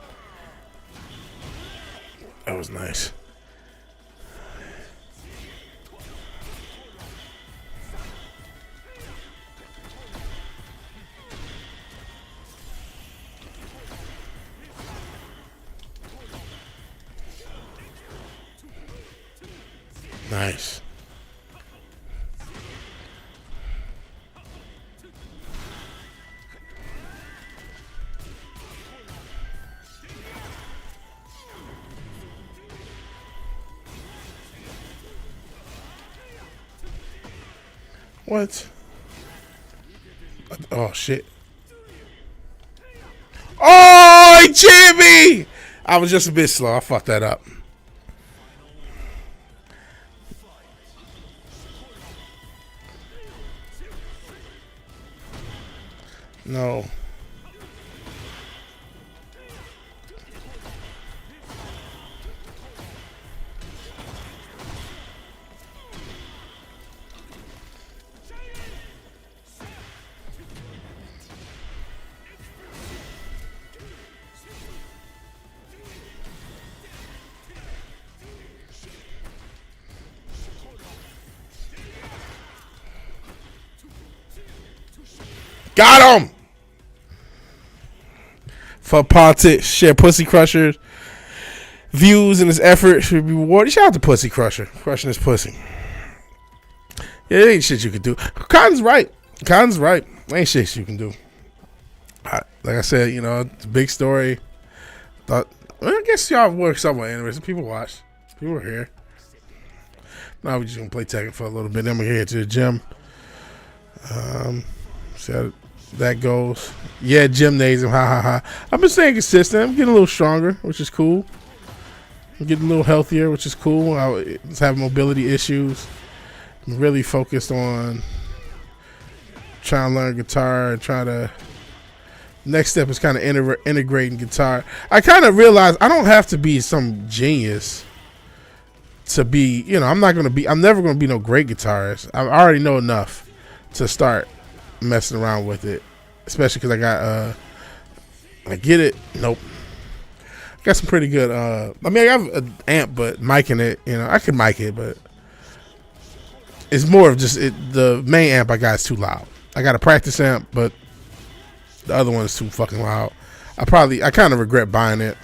That was nice. Nice. What? Oh, shit. Oh, he cheered me! I was just a bit slow. I fucked that up. No. Got him! For politics, share Pussy Crusher's views and his effort should be rewarded. Shout out to Pussy Crusher. Crushing his pussy. Yeah, it ain't shit you can do. Cotton's right. Cotton's right. Ain't shit you can do. Like I said, you know, it's a big story. Well, I guess y'all work somewhat interesting. People watch. People are here. Now we're just going to play Tekken for a little bit. Then we're here to the gym. See how that goes. Yeah, gymnasium. Ha ha ha. I've been staying consistent. I'm getting a little stronger, which is cool. I'm getting a little healthier, which is cool. I was having mobility issues. I'm really focused on trying to learn guitar and try to. Next step is kind of integrating guitar. I kind of realized I don't have to be some genius to be, you know, I'm never going to be no great guitarist. I already know enough to start messing around with it, especially because I got I get it. Nope. Got some pretty good I mean, I have an amp, but micing it, you know, I can mic it, but it's more of just the main amp I got is too loud. I got a practice amp, but the other one is too fucking loud. I kind of regret buying it.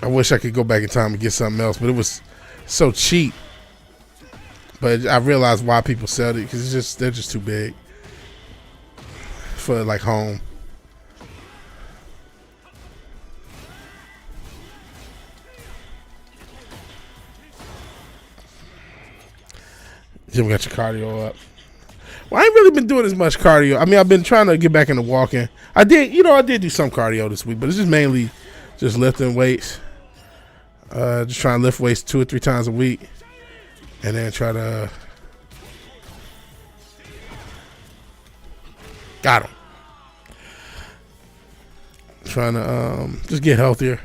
I wish I could go back in time and get something else, but it was so cheap. But I realized why people sell it, because they're just too big for like home. Jim got your cardio up. Well, I ain't really been doing as much cardio. I mean, I've been trying to get back into walking. I did do some cardio this week, but it's just mainly just lifting weights. Just trying to lift weights 2 or 3 times a week. And then try to. Got him. Trying to just get healthier.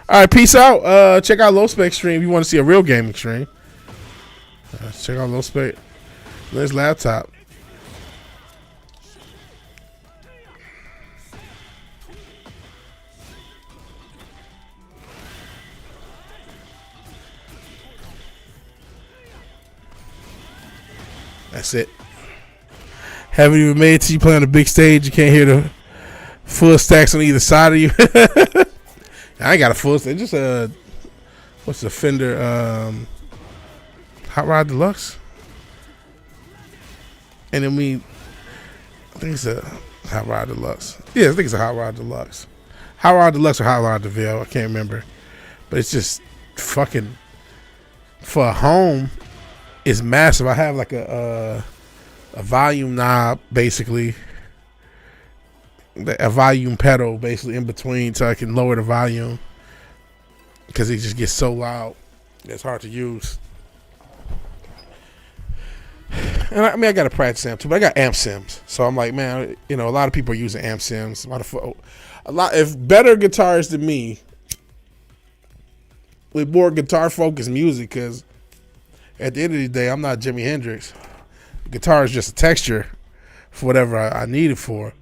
All right, peace out. Check out Low Spec Stream if you want to see a real gaming stream. Check out Low Spec. There's laptop. That's it. Haven't even made it till you play on the big stage. You can't hear the full stacks on either side of you. I ain't got a full stack. Just a, what's the Fender Hot Rod Deluxe? And then I think it's a Hot Rod Deluxe. Yeah, I think it's a Hot Rod Deluxe. Hot Rod Deluxe or Hot Rod DeVille. I can't remember. But it's just fucking, for a home, it's massive. I have like a volume knob, basically. A volume pedal, basically, in between so I can lower the volume. Because it just gets so loud. It's hard to use. And I mean, I got a practice amp too, but I got amp sims. So I'm like, man, you know, a lot of people are using amp sims. If better guitarists than me with more guitar focused music, because at the end of the day, I'm not Jimi Hendrix. Guitar is just a texture for whatever I need it for.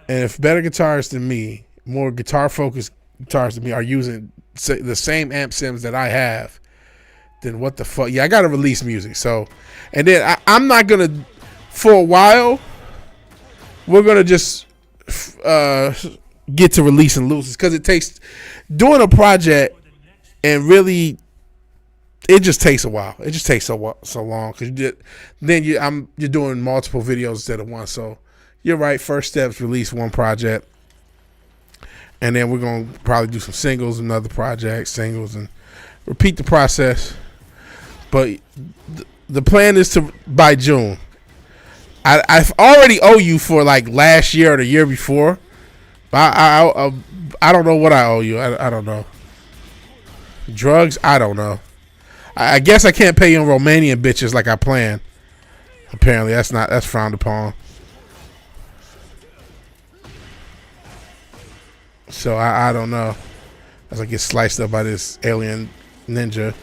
And if better guitarists than me, more guitar focused guitarists than me are using the same amp sims that I have, then what the fuck? Yeah, I got to release music. So, and then I'm not going to, for a while, we're going to just get to releasing looses, because it takes, doing a project and really, it just takes a while. It just takes so long, because you're doing multiple videos instead of one. So you're right. First steps, release one project, and then we're going to probably do some singles, another project, singles, and repeat the process. But the plan is to, by June, I've already owe you for like last year or the year before. I don't know what I owe you. I don't know. Drugs? I don't know. I guess I can't pay you in Romanian bitches like I planned. Apparently, that's frowned upon. So I don't know. As I get sliced up by this alien ninja.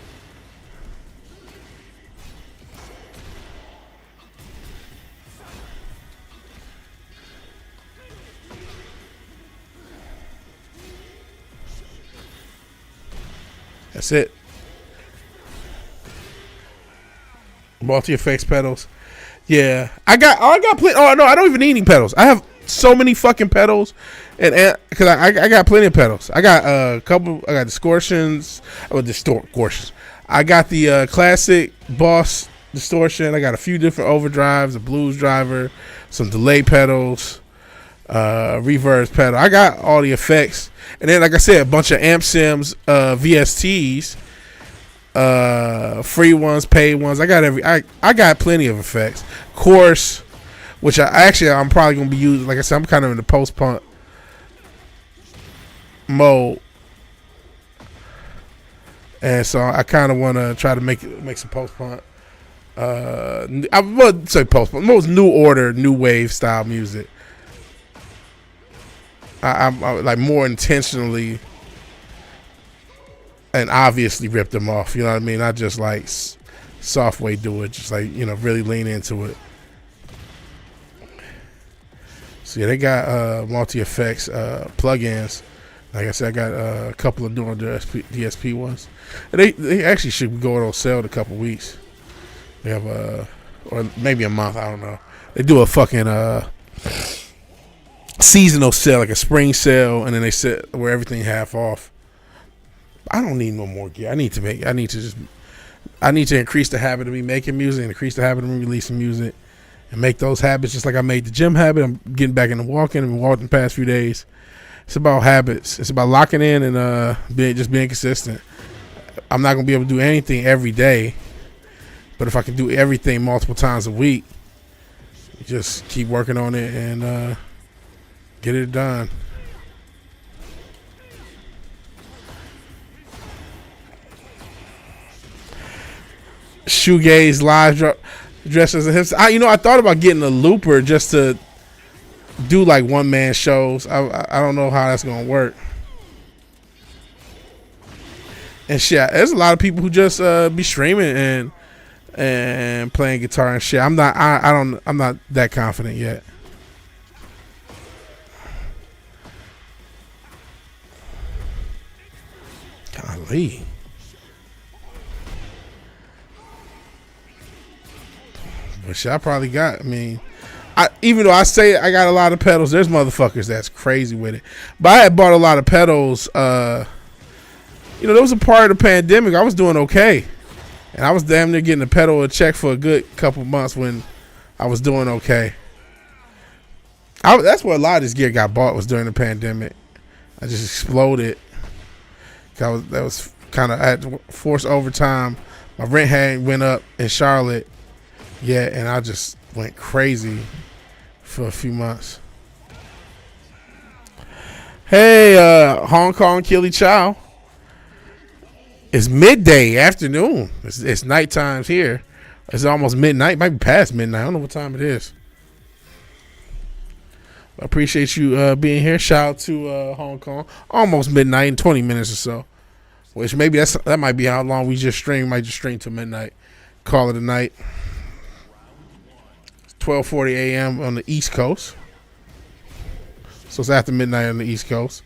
That's it. Multi-effects pedals. Yeah. I got plenty. Oh, no, I don't even need any pedals. I have so many fucking pedals. And because I got plenty of pedals. I got a couple. I got distortions. Distortions. I got the classic Boss distortion. I got a few different overdrives, a blues driver, some delay pedals, reverb pedal. I got all the effects. And then, like I said, a bunch of amp sims, VSTs, free ones, paid ones. I got plenty of effects. Chorus, which I'm probably gonna be using. Like I said, I'm kind of in the post punk mode, and so I kind of want to try to make some post punk. I would say post punk, most new order, new wave style music. I'm like more intentionally and obviously rip them off. You know what I mean? Not just like soft way do it. Just like, you know, really lean into it. So yeah, they got multi effects plugins. Like I said, I got a couple of doing DSP ones. And they actually should go on sale in a couple weeks. They have or maybe a month. I don't know. They do a fucking seasonal sale, like a spring sale, and then they set where everything half off. I don't need no more gear. I need to increase the habit of me making music, and increase the habit of me releasing music, and make those habits just like I made the gym habit. I'm getting back into walking. I've been walking the past few days. It's about habits. It's about locking in and being consistent. I'm not gonna be able to do anything every day, but if I can do everything multiple times a week, just keep working on it and get it done. Shoegaze live dressed as a hipster. I thought about getting a looper just to do like one man shows. I don't know how that's gonna work. And shit, there's a lot of people who just be streaming and playing guitar and shit. I'm not that confident yet. Golly. But shit, I probably got. I mean, even though I say I got a lot of pedals, there's motherfuckers that's crazy with it. But I had bought a lot of pedals. There was a part of the pandemic I was doing okay, and I was damn near getting a pedal a check for a good couple months when I was doing okay. That's where a lot of this gear got bought, was during the pandemic. I just exploded. I had to force overtime. My rent hadn't went up in Charlotte yet, and I just went crazy for a few months. Hey, Hong Kong Killy Chow. It's midday afternoon. It's night times here. It's almost midnight. Might be past midnight. I don't know what time it is. I appreciate you being here. Shout out to Hong Kong. Almost midnight in 20 minutes or so. Which maybe that might be how long we just stream. Might just stream till midnight. Call it a night. It's 12:40 a.m. on the East Coast. So it's after midnight on the East Coast.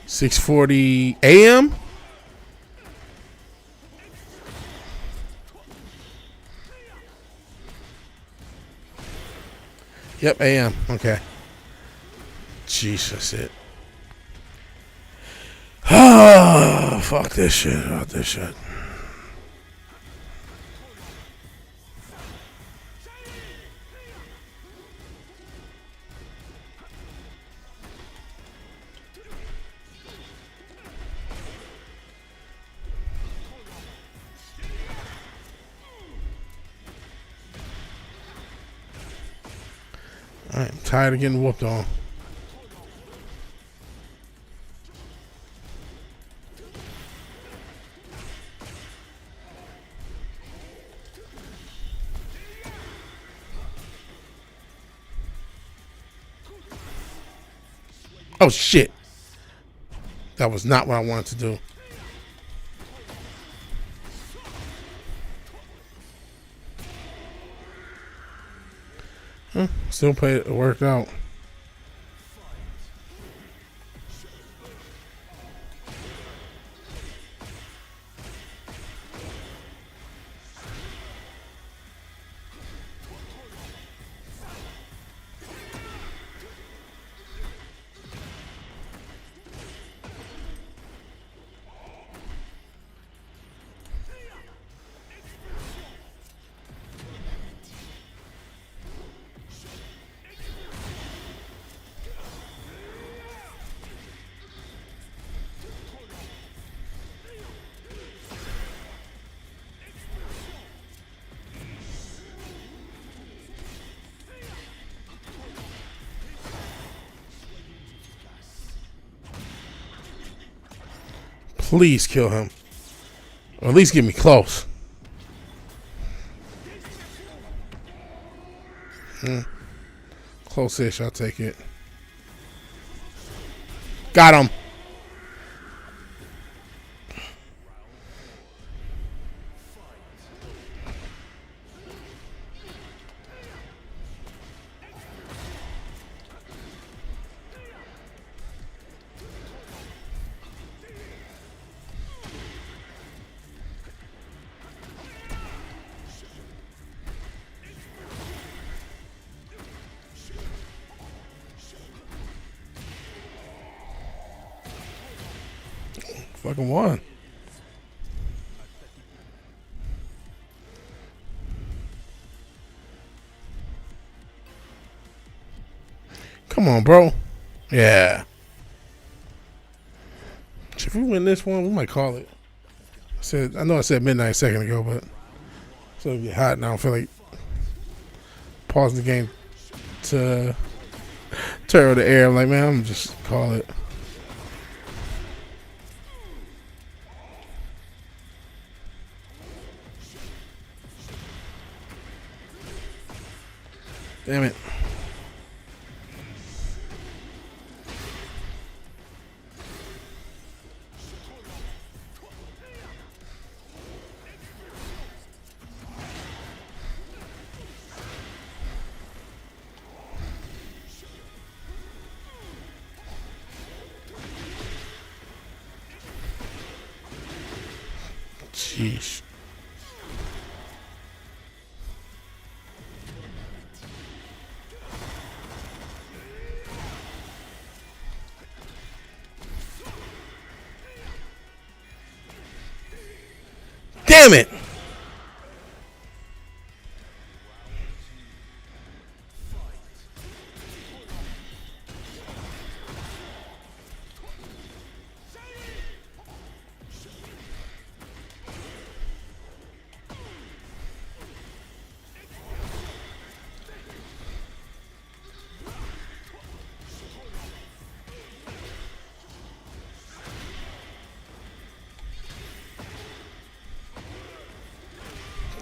$6:40 a.m. Yep, a.m. Okay. Jesus, it. Oh, fuck this shit. Fuck this shit. I'm tired of getting whooped on. Oh shit. That was not what I wanted to do. Still played it, worked out. Please kill him. Or at least get me close. Close-ish, I'll take it. Got him. Fucking won. Come on, bro. Yeah. If we win this one, we might call it. I know I said midnight a second ago, but it's gonna get hot now. I feel like pausing the game to turn the air. I'm like, man, I'm just call it. Damn it. Sheesh. Damn it!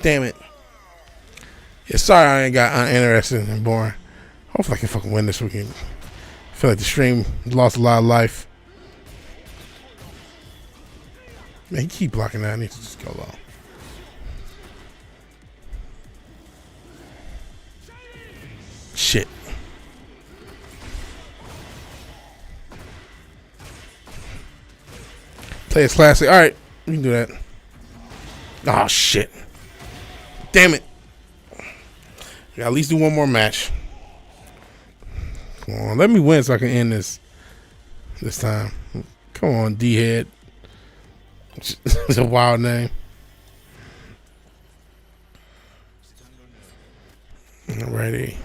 Damn it. Yeah, sorry I ain't got uninterested and boring. Hopefully I can fucking win this weekend. I feel like the stream lost a lot of life. Man, he keep blocking that. I need to just go low. Shit. Play his classic. Alright, we can do that. Oh shit. Damn it. Yeah, at least do one more match. Come on, let me win so I can end this time. Come on, D-Head. It's a wild name. Alrighty.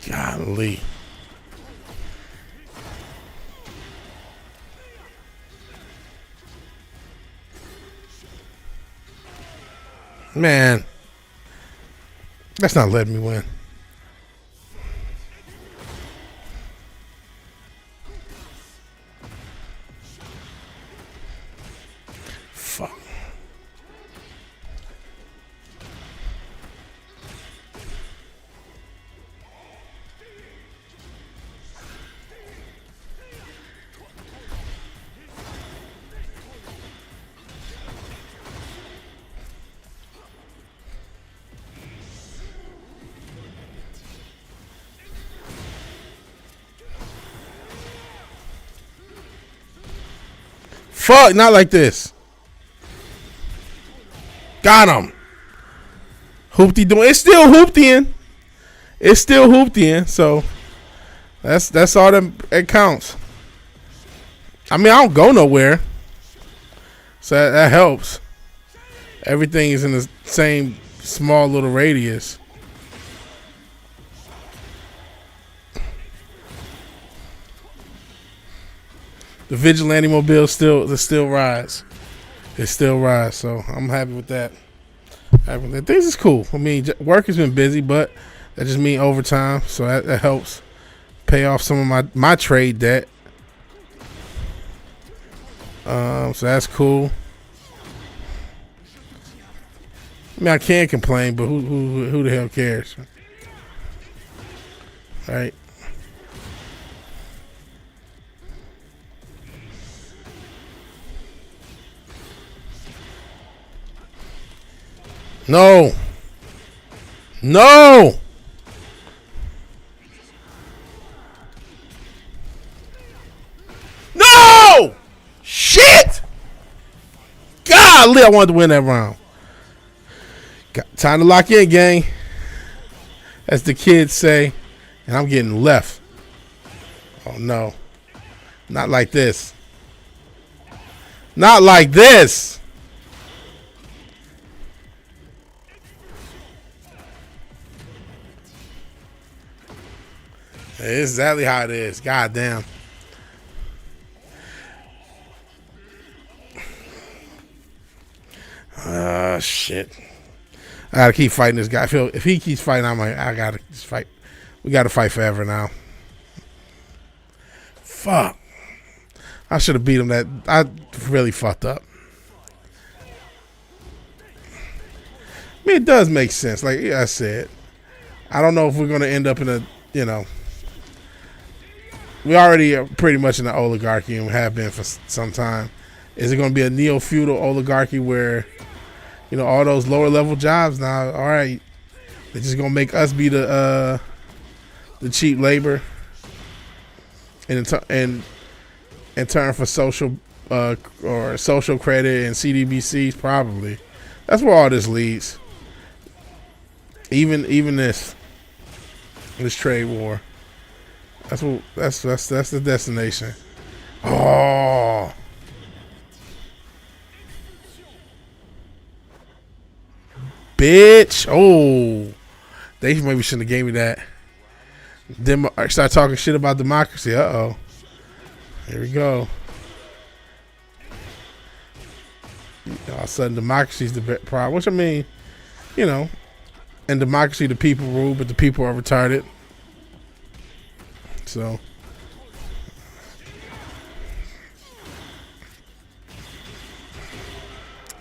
Golly. Man. That's not letting me win. Fuck. Fuck, not like this. Got him. Hoopty doing. It's still Hoopty. It's still Hoopty. So that's all that it counts. I mean, I don't go nowhere, so that helps. Everything is in the same small little radius. The Vigilante Mobile still rides. It still rides, so I'm happy with that. Things is cool. I mean, work has been busy, but that just means overtime, so that helps pay off some of my trade debt. So that's cool. I mean, I can't complain, but who the hell cares, right? No. No. No. Shit. Golly, I wanted to win that round. Got time to lock in, gang. As the kids say. And I'm getting left. Oh, no. Not like this. Not like this. It's exactly how it is. God damn. Shit. I gotta keep fighting this guy. I feel if he keeps fighting, I'm like, I gotta just fight. We gotta fight forever now. Fuck. I should have beat him. That I really fucked up. I mean, it does make sense. Like I said, I don't know if we're going to end up in a, you know, we already are pretty much in the oligarchy and have been for some time. Is it going to be a neo-feudal oligarchy where, you know, all those lower level jobs now, all right, they're just going to make us be the cheap labor and in turn for social or social credit and CDBCs? Probably. That's where all this leads. Even this trade war. That's the destination. Oh, bitch! Oh, they maybe shouldn't have gave me that. Start talking shit about democracy. Uh-oh. Here we go. All of a sudden, democracy's the problem. Which, I mean, you know, in democracy, the people rule, but the people are retarded. So,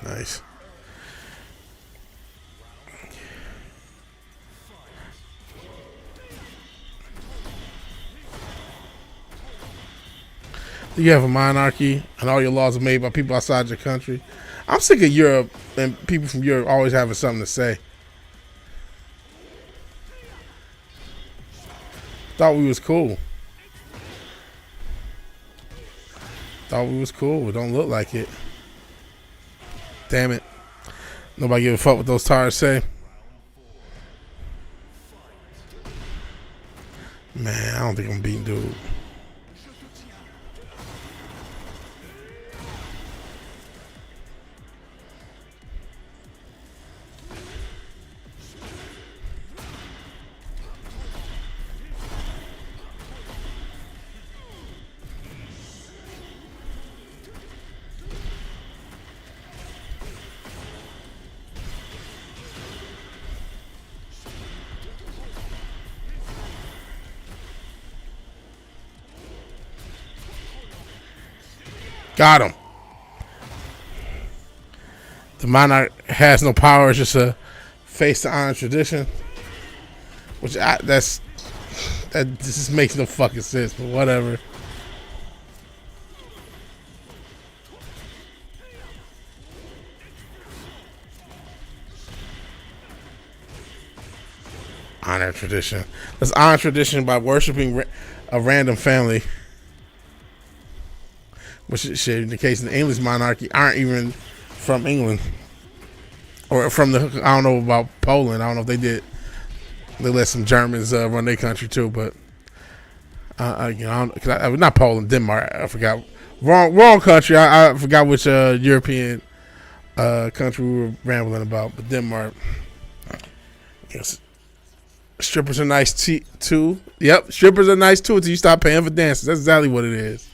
nice. You have a monarchy and all your laws are made by people outside your country. I'm sick of Europe and people from Europe always having something to say. Thought we was cool. Thought we was cool. It don't look like it. Damn it. Nobody give a fuck what those tires say. Man, I don't think I'm beating dude. Got him. The monarch has no power. It's just a face to honor tradition. Which that just makes no fucking sense. But whatever. Honor tradition. Let's honor tradition by worshiping a random family. Which shit, in the case of the English monarchy, aren't even from England. Or from the, I don't know about Poland. I don't know if they did. They let some Germans run their country too, but you know, not Poland, Denmark. I forgot. Wrong country. I forgot which European country we were rambling about, but Denmark. Yes. Strippers are nice too. Yep, strippers are nice too until you stop paying for dances. That's exactly what it is.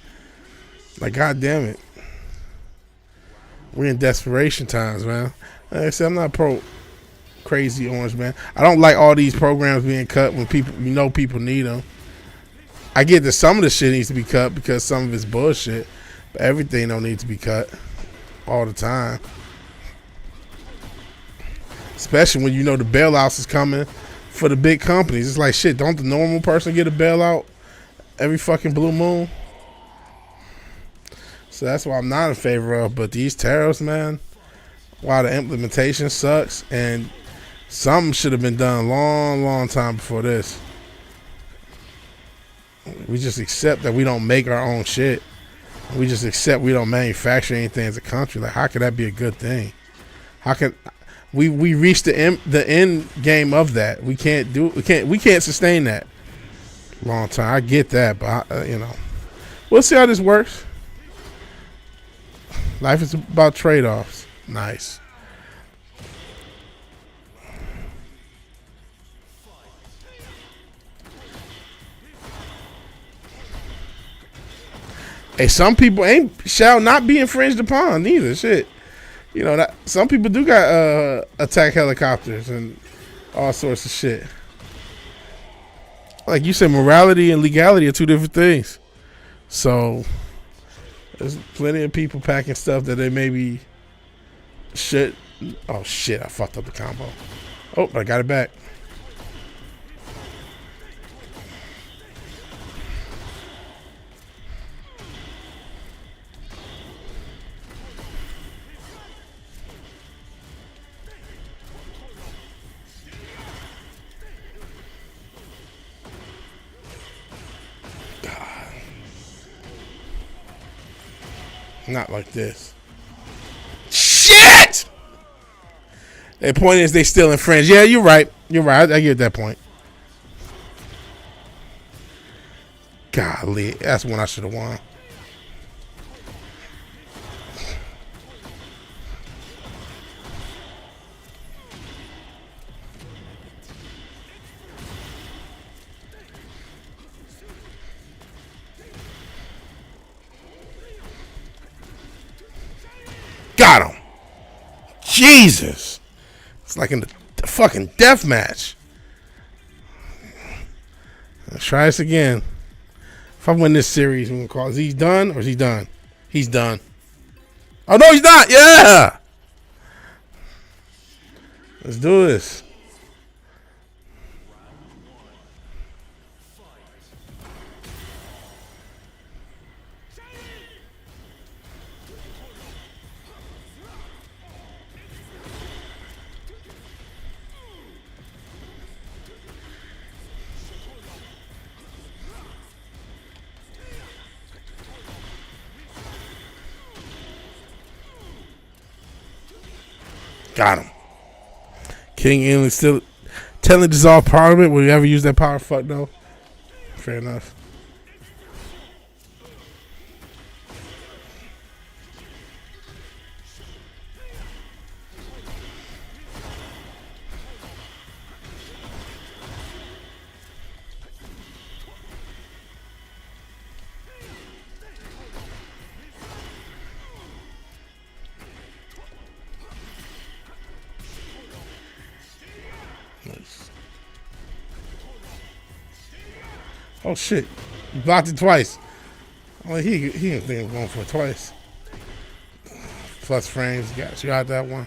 Like, God damn it. We're in desperation times, man. Like I said, I'm not pro crazy orange, man. I don't like all these programs being cut when people, you know, people need them. I get that some of the shit needs to be cut because some of it's bullshit, but everything don't need to be cut all the time. Especially when you know the bailouts is coming for the big companies. It's like, shit, don't the normal person get a bailout every fucking blue moon? So that's why I'm not in favor of. But these tariffs, man, while the implementation sucks, and something should have been done a long time before this. We just accept that we don't make our own shit. We just accept we don't manufacture anything as a country. Like, how could that be a good thing? How can we reach the end game of that? We can't sustain that long time. I get that, but you know, we'll see how this works. Life is about trade-offs. Nice. Hey, some people shall not be infringed upon neither. Shit, you know that some people do got attack helicopters and all sorts of shit. Like you said, morality and legality are two different things. So There's plenty of people packing stuff that they maybe should. Oh shit! I fucked up the combo. Oh, but I got it back. Not like this. Shit! The point is they still infringe. Yeah, you're right. You're right. I get that point. Golly, that's one I should have won. Got him. Jesus. It's like in the fucking death match. Let's try this again. If I win this series, we're gonna call. Is he done or is he done? He's done. Oh no, he's not. Yeah. Let's do this. Got him. King England still telling dissolve Parliament. Will you ever use that power? Fuck no. Fair enough. Oh shit! You blocked it twice. Oh, he didn't think of going for it twice. Plus frames, got you out that one.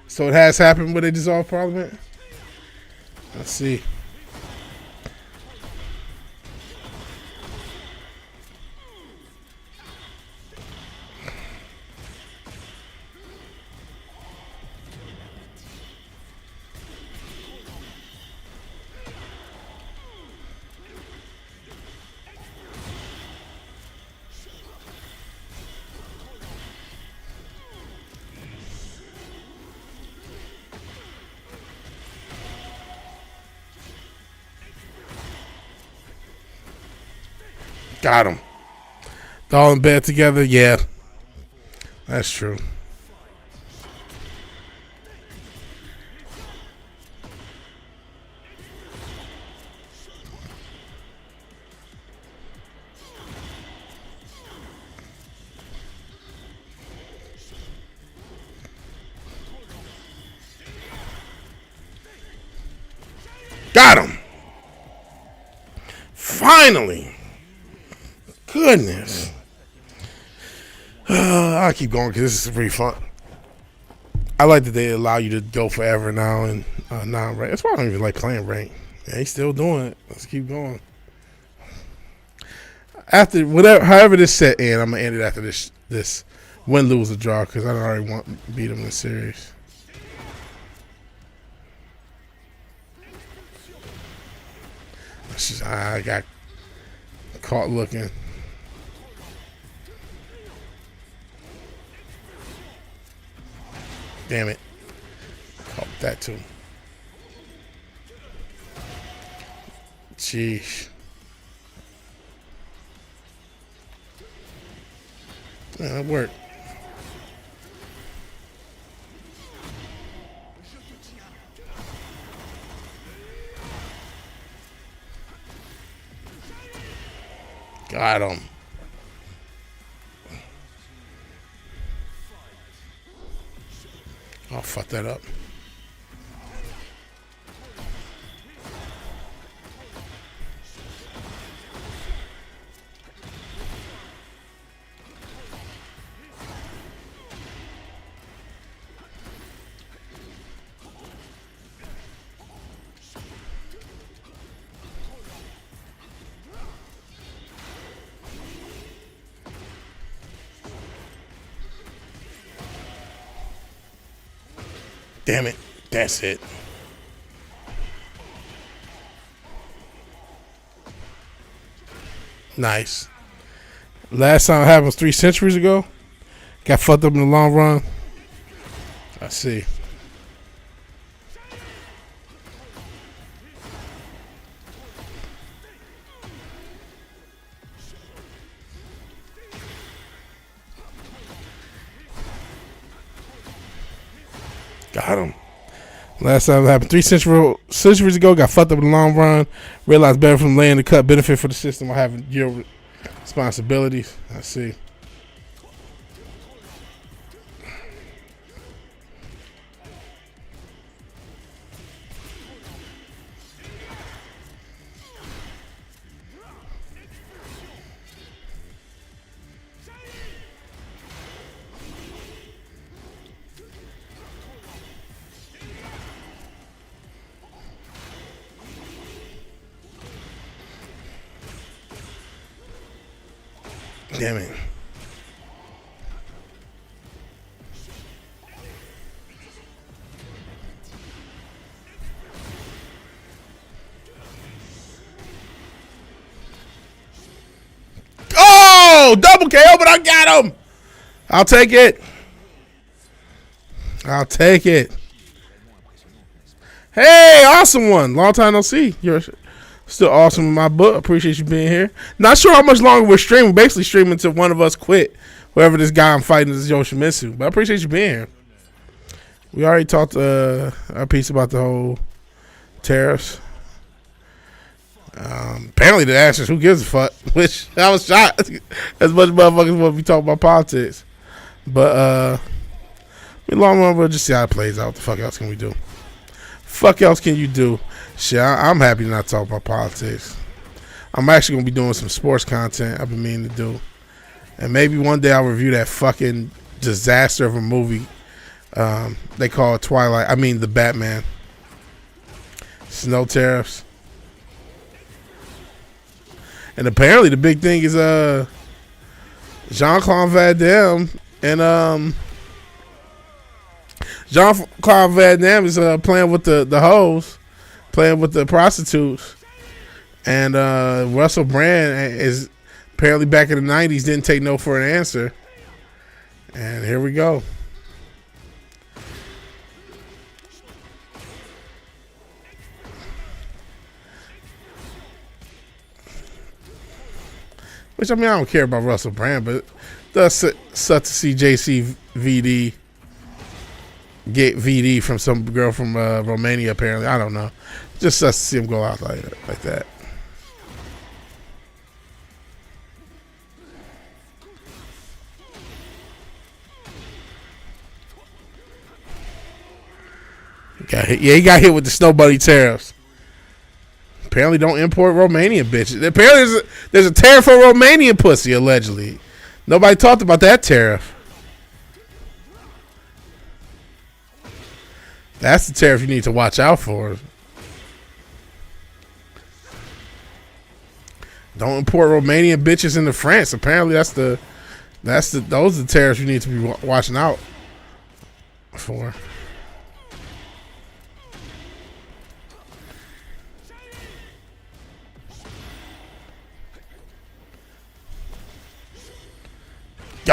So it has happened where they dissolve Parliament. Let's see. Got him. They're all in bed together? Yeah. That's true. Got him. Finally. Goodness. I'll keep going because this is pretty fun. I like that they allow you to go forever now and non-rank. That's why I don't even like playing rank. Yeah, he's still doing it. Let's keep going. After whatever, however this set ends, I'm gonna end it after this win, lose, or draw because I don't already want to beat him in the series. I got caught looking. Damn it. Caught that too. Jeez. Yeah, that worked. Got him. I'll fuck that up. Damn it. That's it. Nice. Last time it happened was 3 centuries ago. Got fucked up in the long run. I see. Got him. Last time it happened 3 centuries ago. Got fucked up in the long run. Realized better from laying the cut. Benefit for the system while having your responsibilities. I see. Damn it. Oh, double KO, but I got him. I'll take it. I'll take it. Hey, awesome one. Long time no see. You're still awesome in my book. Appreciate you being here. Not sure how much longer we're streaming. Basically streaming until one of us quit. Whoever this guy I'm fighting is Yoshimitsu. But I appreciate you being here. We already talked our piece about the whole tariffs. Apparently the answer is who gives a fuck. Which I was shocked. As much motherfuckers want to be talking about politics. But in the long run, we'll just see how it plays out. What the fuck else can we do? Fuck else can you do? Shit, I'm happy to not talk about politics. I'm actually going to be doing some sports content I've been meaning to do. And maybe one day I'll review that fucking disaster of a movie they call it Twilight. I mean, the Batman. Snow Tariffs. And apparently the big thing is Jean-Claude Van Damme and Jean-Claude Van Damme is playing with the hoes, playing with the prostitutes, and Russell Brand is apparently back in the 90s didn't take no for an answer, and here we go. Which, I mean, I don't care about Russell Brand, but it does suck to see JCVD get VD from some girl from Romania, apparently. I don't know. Just sucks to see him go out like that. Got hit. Yeah, he got hit with the snow bunny tariffs. Apparently don't import Romanian bitches. Apparently there's a tariff for Romanian pussy, allegedly. Nobody talked about that tariff. That's the tariff you need to watch out for. Don't import Romanian bitches into France. Apparently those are the tariffs you need to be watching out for.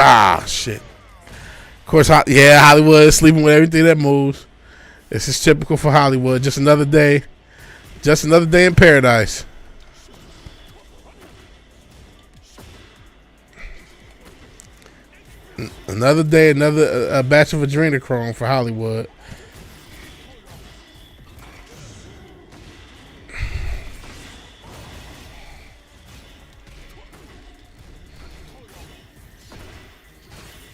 Ah, shit. Of course, yeah, Hollywood is sleeping with everything that moves. This is typical for Hollywood. Just another day. Just another day in paradise. Another day, another batch of adrenochrome for Hollywood.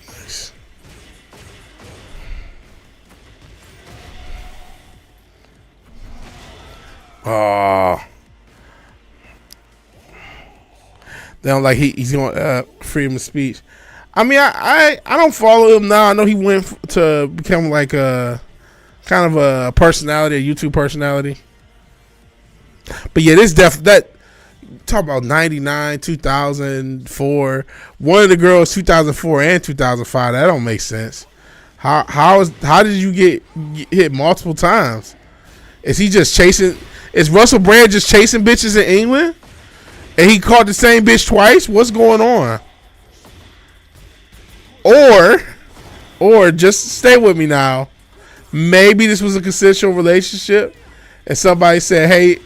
Nice. Oh. They don't like he's going freedom of speech. I mean, I don't follow him now. I know he went to become like a kind of a personality, a YouTube personality. But yeah, this that talk about 99, 2004. One of the girls 2004 and 2005. That don't make sense. How did you get hit multiple times? Is he just chasing? Is Russell Brand just chasing bitches in England? And he caught the same bitch twice? What's going on? Or just stay with me now. Maybe this was a consensual relationship, and somebody said, "Hey,"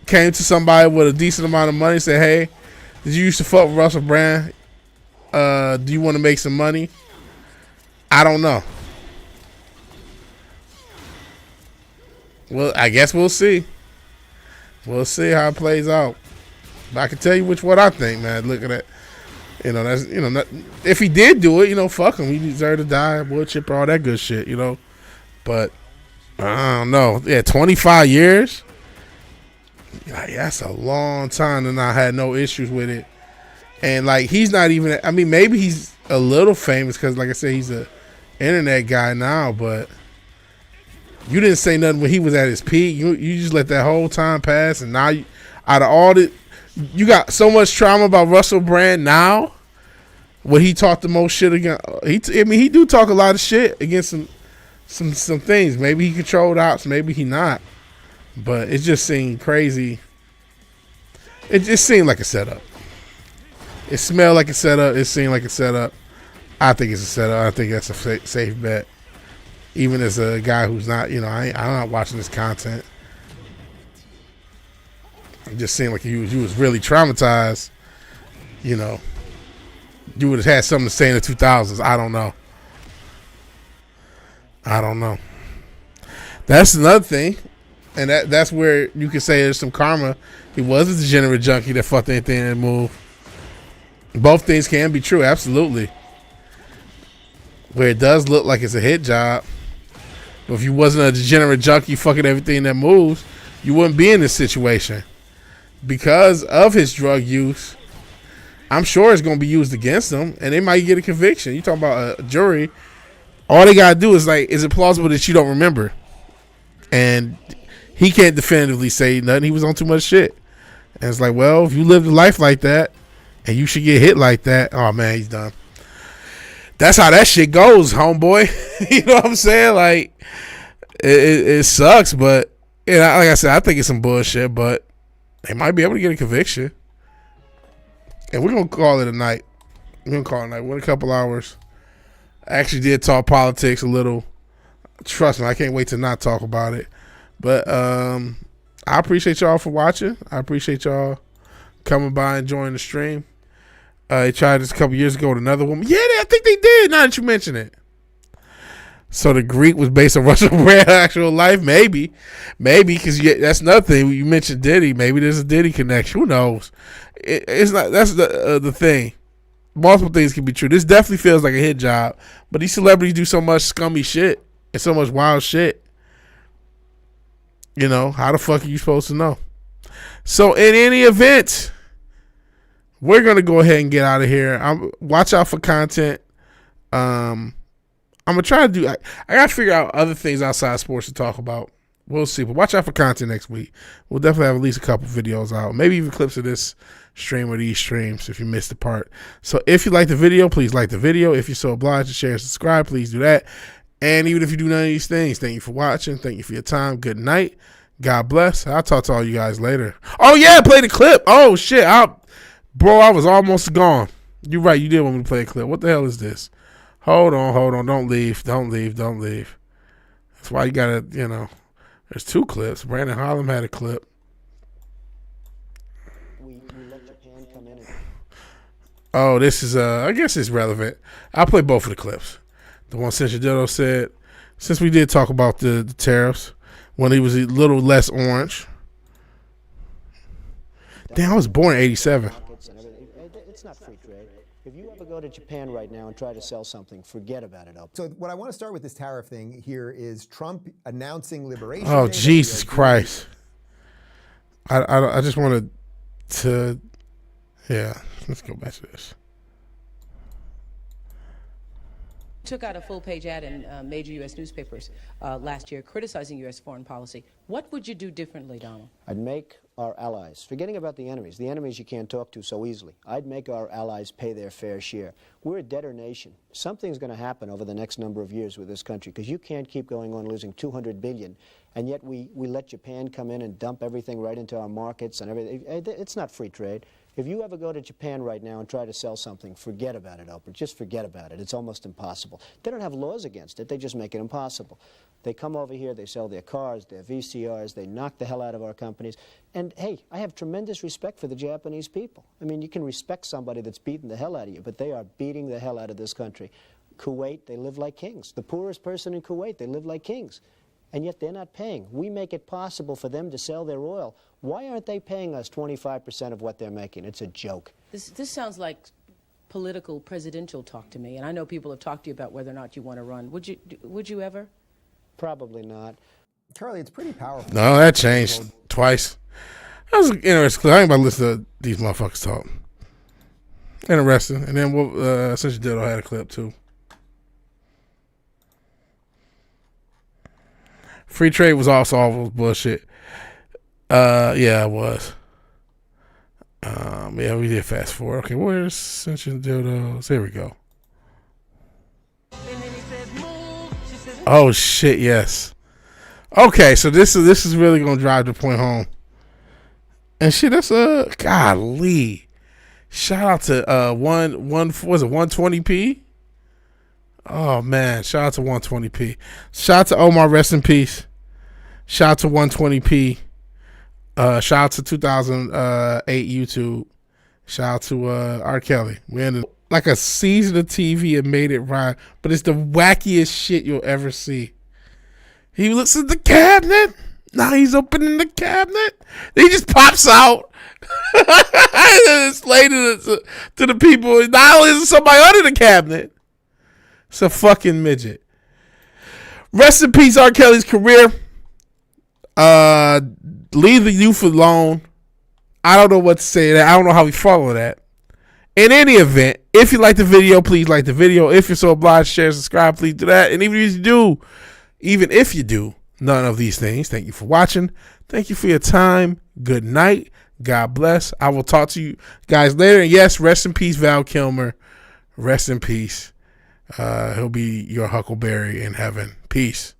came to somebody with a decent amount of money, said, "Hey, did you used to fuck with Russell Brand? Do you want to make some money?" I don't know. Well, I guess we'll see. We'll see how it plays out. But I can tell you which one I think, man. Look at that. That's if he did do it, fuck him. He deserved to die, wood chipper, all that good shit, But I don't know. Yeah, 25 years. That's a long time, and I had no issues with it. And he's not even. I mean, maybe he's a little famous because, like I said, he's a internet guy now. But you didn't say nothing when he was at his peak. You just let that whole time pass, and now out of all the. You got so much trauma about Russell Brand now. When he talked the most shit against, he do talk a lot of shit against some things. Maybe he controlled ops, maybe he not. But it just seemed crazy. It just seemed like a setup. It smelled like a setup. It seemed like a setup. I think it's a setup. I think that's a safe bet. Even as a guy who's not, I'm not watching this content. It just seemed like you was really traumatized. You would have had something to say in the 2000s. I don't know. That's another thing. And that's where you can say there's some karma. He was a degenerate junkie that fucked anything that moved. Both things can be true, absolutely. Where it does look like it's a hit job. But if you wasn't a degenerate junkie fucking everything that moves, you wouldn't be in this situation. Because of his drug use, I'm sure it's going to be used against him, and they might get a conviction. You talking about a jury, all they got to do is is it plausible that you don't remember? And he can't definitively say nothing. He was on too much shit. And it's well, if you lived a life like that, and you should get hit like that, oh man, he's done. That's how that shit goes, homeboy. You know what I'm saying? It sucks, but like I said, I think it's some bullshit, but they might be able to get a conviction. And we're going to call it a night. We're in a couple hours. I actually did talk politics a little. Trust me, I can't wait to not talk about it. But I appreciate y'all for watching. I appreciate y'all coming by and joining the stream. They tried this a couple years ago with another woman. Yeah, I think they did, now that you mention it. So the Greek was based on Russell Brand's actual life? Maybe, because that's another thing. You mentioned Diddy. Maybe there's a Diddy connection. Who knows? It's not. That's the thing. Multiple things can be true. This definitely feels like a hit job. But these celebrities do so much scummy shit and so much wild shit. How the fuck are you supposed to know? So in any event, we're going to go ahead and get out of here. Watch out for content. I'm going to try to do... I got to figure out other things outside sports to talk about. We'll see. But watch out for content next week. We'll definitely have at least a couple videos out. Maybe even clips of this stream or these streams if you missed the part. So if you like the video, please like the video. If you're so obliged to share and subscribe, please do that. And even if you do none of these things, thank you for watching. Thank you for your time. Good night. God bless. I'll talk to all you guys later. Oh, yeah. Play the clip. Oh, shit. Bro, I was almost gone. You're right. You did want me to play a clip. What the hell is this? Hold on. Don't leave. That's why you got to, there's two clips. Brandon Harlem had a clip. We let Japan come in. Oh, this is, I guess it's relevant. I'll play both of the clips. The one Senator Ditto said, since we did talk about the tariffs, when he was a little less orange. Damn, I was born in 87. It's not free trade. If you ever go to Japan right now and try to sell something, forget about it. So what I want to start with this tariff thing here is Trump announcing liberation. Oh, Jesus Christ. I just wanted to, yeah, let's go back to this. Took out a full-page ad in major U.S. newspapers last year criticizing U.S. foreign policy. What would you do differently, Donald? I'd make our allies, forgetting about the enemies you can't talk to so easily. I'd make our allies pay their fair share. We're a debtor nation. Something's going to happen over the next number of years with this country, because you can't keep going on losing $200 billion, and yet we let Japan come in and dump everything right into our markets and everything. It's not free trade. If you ever go to Japan right now and try to sell something, forget about it, Oprah. Just forget about it. It's almost impossible. They don't have laws against it. They just make it impossible. They come over here, they sell their cars, their VCRs, they knock the hell out of our companies. And, hey, I have tremendous respect for the Japanese people. I mean, you can respect somebody that's beating the hell out of you, but they are beating the hell out of this country. Kuwait, they live like kings. The poorest person in Kuwait, they live like kings. And yet they're not paying. We make it possible for them to sell their oil. Why aren't they paying us 25% of what they're making? It's a joke. This sounds like political presidential talk to me, and I know people have talked to you about whether or not you want to run. Would you ever? Probably not. Charlie, it's pretty powerful. No, that changed twice. That was interesting. I ain't about to listen to these motherfuckers talk. Interesting. And then since you did, I had a clip too. Free trade was also all bullshit. Yeah, it was. Yeah, we did fast forward. Okay, where's Sensual Dildos? Here we go. Oh shit, yes. Okay, so this is really gonna drive the point home. And shit, that's golly. Shout out to 120p? Oh man, shout out to 120p. Shout out to Omar, rest in peace. Shout out to 120p. Shout out to 2008 YouTube. Shout out to R. Kelly. We ended like a season of TV and made it right, but it's the wackiest shit you'll ever see. He looks at the cabinet. Now he's opening the cabinet. He just pops out. And explain to the people. Not only is it somebody under the cabinet, it's a fucking midget. Rest in peace, R. Kelly's career. Leave the youth alone. I don't know what to say to that. I don't know how we follow that. In any event, if you like the video, please like the video. If you're so obliged, share, subscribe, please do that. And even if you do none of these things, thank you for watching. Thank you for your time. Good night. God bless. I will talk to you guys later. And yes, rest in peace, Val Kilmer. Rest in peace. He'll be your Huckleberry in heaven. Peace.